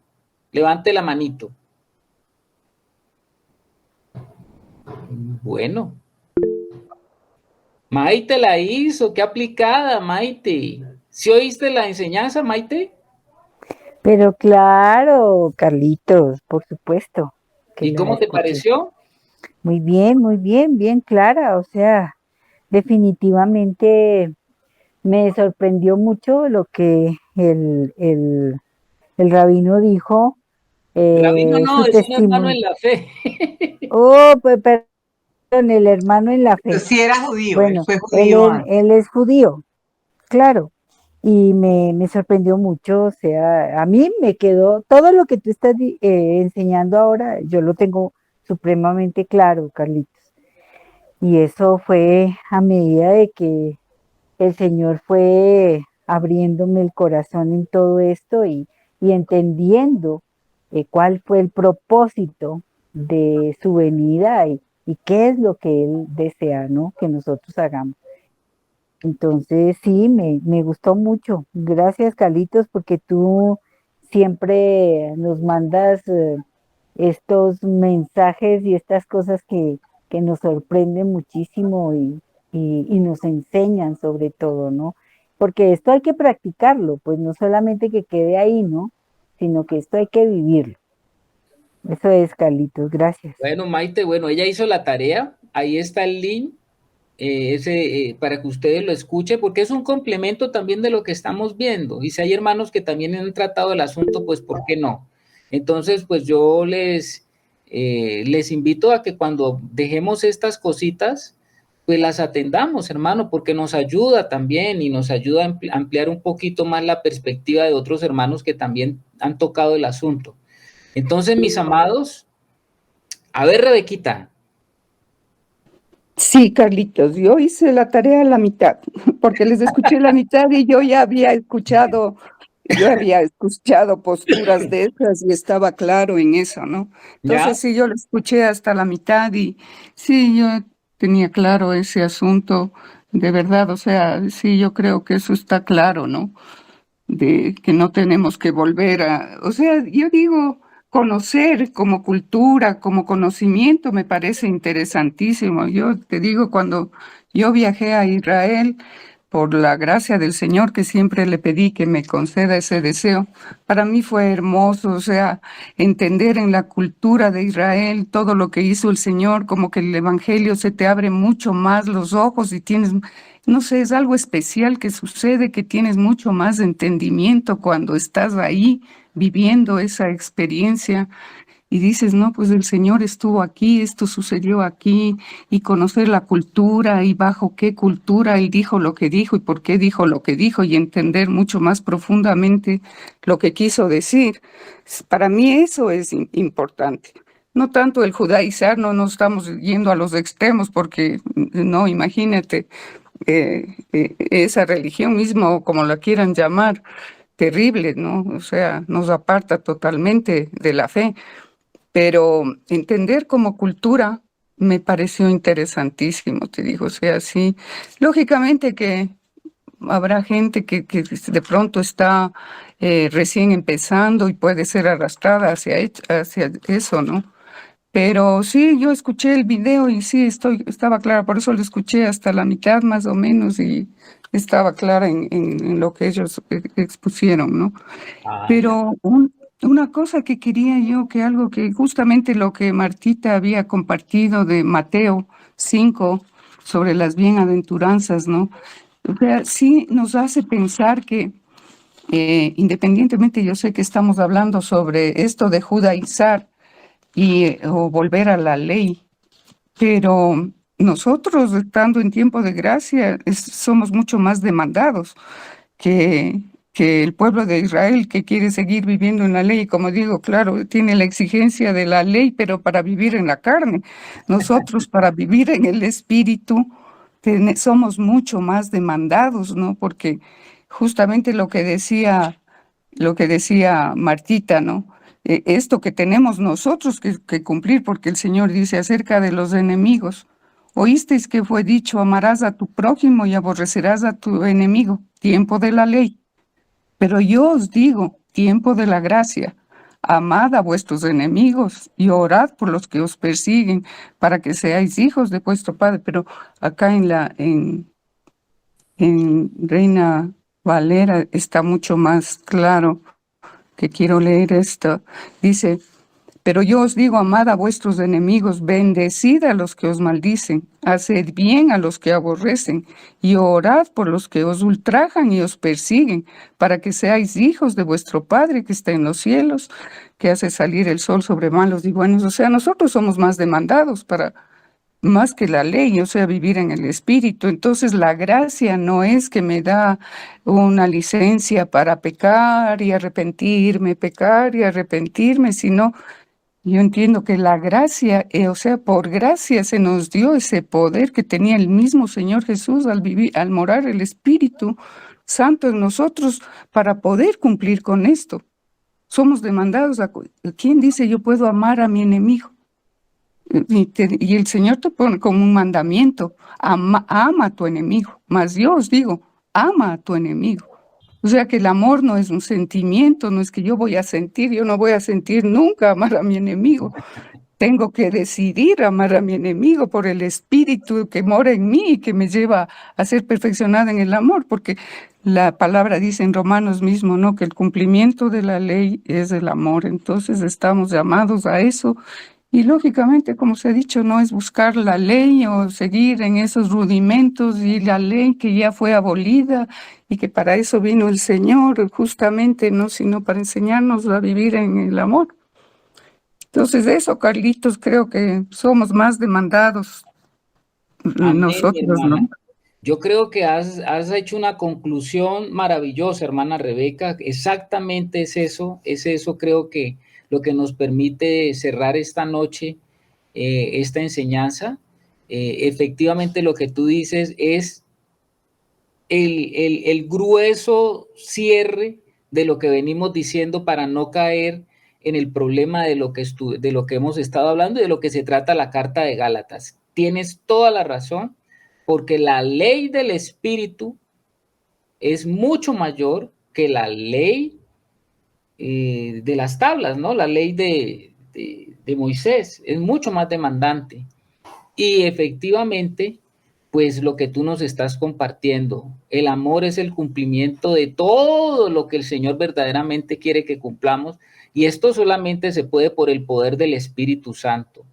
Speaker 1: Levante la manito. Bueno. Maite la hizo, qué aplicada, Maite. ¿Sí oíste la enseñanza, Maite?
Speaker 10: Pero claro, Carlitos, por supuesto que
Speaker 1: ¿Y
Speaker 10: la
Speaker 1: cómo te
Speaker 10: escuché.
Speaker 1: pareció?
Speaker 10: Muy bien, bien clara. O sea, definitivamente me sorprendió mucho lo que el rabino dijo,
Speaker 1: Rabino no,
Speaker 10: su
Speaker 1: es un hermano
Speaker 10: testimonio.
Speaker 1: en la fe.
Speaker 10: Oh, pues, perdón, el hermano en la fe.
Speaker 5: Sí era judío, él
Speaker 10: Bueno,
Speaker 5: fue judío antes.
Speaker 10: él es judío, claro. Y me sorprendió mucho, o sea, a mí me quedó, todo lo que tú estás enseñando ahora, yo lo tengo supremamente claro, Carlitos. Y eso fue a medida de que el Señor fue abriéndome el corazón en todo esto y entendiendo cuál fue el propósito de su venida y qué es lo que Él desea, ¿no? Que nosotros hagamos. Entonces, sí, me gustó mucho. Gracias, Carlitos, porque tú siempre nos mandas estos mensajes y estas cosas que nos sorprenden muchísimo y nos enseñan sobre todo, ¿no? Porque esto hay que practicarlo, pues no solamente que quede ahí, ¿no? Sino que esto hay que vivirlo. Eso es, Carlitos, gracias.
Speaker 1: Bueno, Maite, bueno, ella hizo la tarea. Ahí está el link. Para que ustedes lo escuchen, porque es un complemento también de lo que estamos viendo. Y si hay hermanos que también han tratado el asunto, pues ¿por qué no? Entonces, pues yo les invito a que cuando dejemos estas cositas, pues las atendamos, hermano, porque nos ayuda también y nos ayuda a ampliar un poquito más la perspectiva de otros hermanos que también han tocado el asunto. Entonces, mis amados, a ver, Rebequita.
Speaker 9: Sí, Carlitos, yo hice la tarea a la mitad, porque les escuché la mitad y yo había escuchado posturas de esas y estaba claro en eso, ¿no?
Speaker 1: ¿Ya?
Speaker 9: Entonces sí, yo lo escuché hasta la mitad y sí, yo tenía claro ese asunto, de verdad, o sea, sí, yo creo que eso está claro, ¿no? De que no tenemos que volver o sea, yo digo, conocer como cultura, como conocimiento, me parece interesantísimo. Yo te digo, cuando yo viajé a Israel, por la gracia del Señor, que siempre le pedí que me conceda ese deseo, para mí fue hermoso, o sea, entender en la cultura de Israel todo lo que hizo el Señor, como que el Evangelio se te abre mucho más los ojos y tienes, no sé, es algo especial que sucede, que tienes mucho más entendimiento cuando estás ahí viviendo esa experiencia. Y dices, no, pues el Señor estuvo aquí, esto sucedió aquí, y conocer la cultura y bajo qué cultura Él dijo lo que dijo y por qué dijo lo que dijo y entender mucho más profundamente lo que quiso decir. Para mí eso es importante. No tanto el judaizar, no nos estamos yendo a los extremos porque, no, imagínate, esa religión mismo, como la quieran llamar, terrible, ¿no? O sea, nos aparta totalmente de la fe. Pero entender como cultura me pareció interesantísimo, te digo, o sea, sí, lógicamente que habrá gente que de pronto está recién empezando y puede ser arrastrada hacia eso, ¿no? Pero sí, yo escuché el video y sí, estaba clara, por eso lo escuché hasta la mitad más o menos y estaba clara en lo que ellos expusieron, ¿no? Pero una cosa que quería yo, que algo que justamente lo que Martita había compartido de Mateo 5 sobre las bienaventuranzas, ¿no? O sea, sí nos hace pensar que independientemente, yo sé que estamos hablando sobre esto de judaizar o volver a la ley, pero nosotros, estando en tiempo de gracia, somos mucho más demandados que el pueblo de Israel, que quiere seguir viviendo en la ley. Como digo, claro, tiene la exigencia de la ley, pero para vivir en la carne. Nosotros, para vivir en el espíritu, somos mucho más demandados, ¿no? Porque justamente lo que decía Martita, ¿no? esto que tenemos nosotros que cumplir, porque el Señor dice acerca de los enemigos, oísteis que fue dicho, amarás a tu prójimo y aborrecerás a tu enemigo, tiempo de la ley. Pero yo os digo, tiempo de la gracia, amad a vuestros enemigos y orad por los que os persiguen, para que seáis hijos de vuestro Padre. Pero acá en Reina Valera está mucho más claro, que quiero leer esto. Dice, pero yo os digo, amad a vuestros enemigos, bendecid a los que os maldicen, haced bien a los que aborrecen, y orad por los que os ultrajan y os persiguen, para que seáis hijos de vuestro Padre que está en los cielos, que hace salir el sol sobre malos y buenos. O sea, nosotros somos más demandados más que la ley, o sea, vivir en el Espíritu. Entonces la gracia no es que me da una licencia para pecar y arrepentirme, sino yo entiendo que la gracia, o sea, por gracia se nos dio ese poder que tenía el mismo Señor Jesús al morar el Espíritu Santo en nosotros para poder cumplir con esto. Somos demandados ¿quién dice yo puedo amar a mi enemigo? Y el Señor te pone como un mandamiento, ama a tu enemigo, mas yo os digo, ama a tu enemigo. O sea que el amor no es un sentimiento, no es que yo no voy a sentir nunca amar a mi enemigo. Tengo que decidir amar a mi enemigo por el Espíritu que mora en mí y que me lleva a ser perfeccionada en el amor, porque la palabra dice en Romanos mismo, ¿no?, que el cumplimiento de la ley es el amor. Entonces estamos llamados a eso. Y lógicamente, como se ha dicho, no es buscar la ley o seguir en esos rudimentos y la ley que ya fue abolida y que para eso vino el Señor, justamente, no, sino para enseñarnos a vivir en el amor. Entonces eso, Carlitos, creo que somos más demandados.
Speaker 1: Amén,
Speaker 9: Nosotros,
Speaker 1: hermana.
Speaker 9: ¿no?
Speaker 1: Yo creo que has hecho una conclusión maravillosa, hermana Rebeca. Exactamente es eso, creo que lo que nos permite cerrar esta noche, esta enseñanza. Efectivamente, lo que tú dices es el grueso cierre de lo que venimos diciendo para no caer en el problema de lo que hemos estado hablando y de lo que se trata la carta de Gálatas. Tienes toda la razón, porque la ley del Espíritu es mucho mayor que la ley de las tablas, ¿no? La ley de Moisés es mucho más demandante. Y efectivamente, pues lo que tú nos estás compartiendo, el amor es el cumplimiento de todo lo que el Señor verdaderamente quiere que cumplamos, y esto solamente se puede por el poder del Espíritu Santo,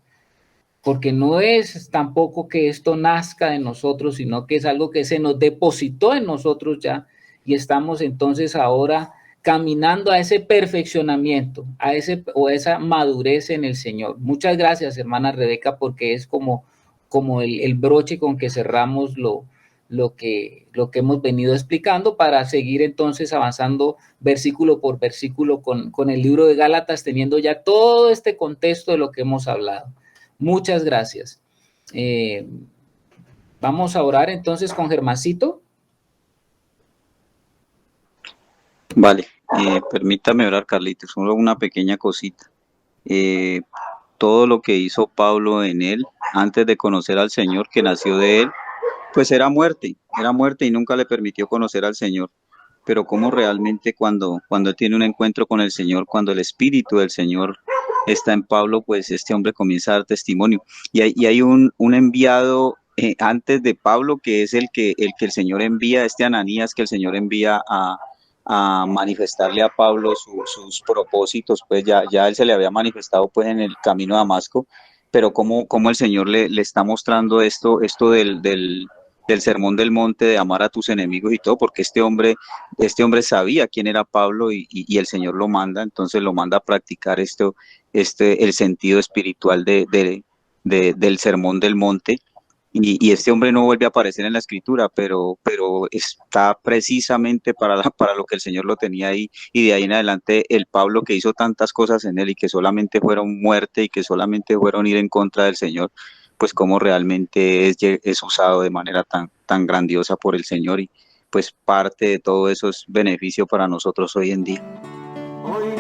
Speaker 1: porque no es tampoco que esto nazca de nosotros, sino que es algo que se nos depositó en nosotros ya, y estamos entonces ahora caminando a ese perfeccionamiento, a esa madurez en el Señor. Muchas gracias, hermana Rebeca, porque es como el broche con que cerramos lo que hemos venido explicando, para seguir entonces avanzando versículo por versículo con el libro de Gálatas, teniendo ya todo este contexto de lo que hemos hablado. Muchas gracias. Vamos a orar entonces con Germancito.
Speaker 3: Vale, permítame orar, Carlitos, solo una pequeña cosita. Todo lo que hizo Pablo en él, antes de conocer al Señor, que nació de él, pues era muerte y nunca le permitió conocer al Señor. Pero como realmente cuando él tiene un encuentro con el Señor, cuando el Espíritu del Señor está en Pablo, pues este hombre comienza a dar testimonio. Y hay un enviado antes de Pablo, que es el que el Señor envía, Ananías, que el Señor envía a manifestarle a Pablo sus propósitos. Pues ya él se le había manifestado pues en el camino a Damasco, pero como el Señor le está mostrando esto del sermón del monte, de amar a tus enemigos y todo, porque este hombre sabía quién era Pablo y el Señor lo manda, entonces lo manda a practicar el sentido espiritual del sermón del monte. Y este hombre no vuelve a aparecer en la escritura, pero está precisamente para lo que el Señor lo tenía ahí, y de ahí en adelante el Pablo, que hizo tantas cosas en él y que solamente fueron muerte y que solamente fueron ir en contra del Señor, pues cómo realmente es usado de manera tan grandiosa por el Señor, y pues parte de todo eso es beneficio para nosotros hoy en día.
Speaker 11: Hoy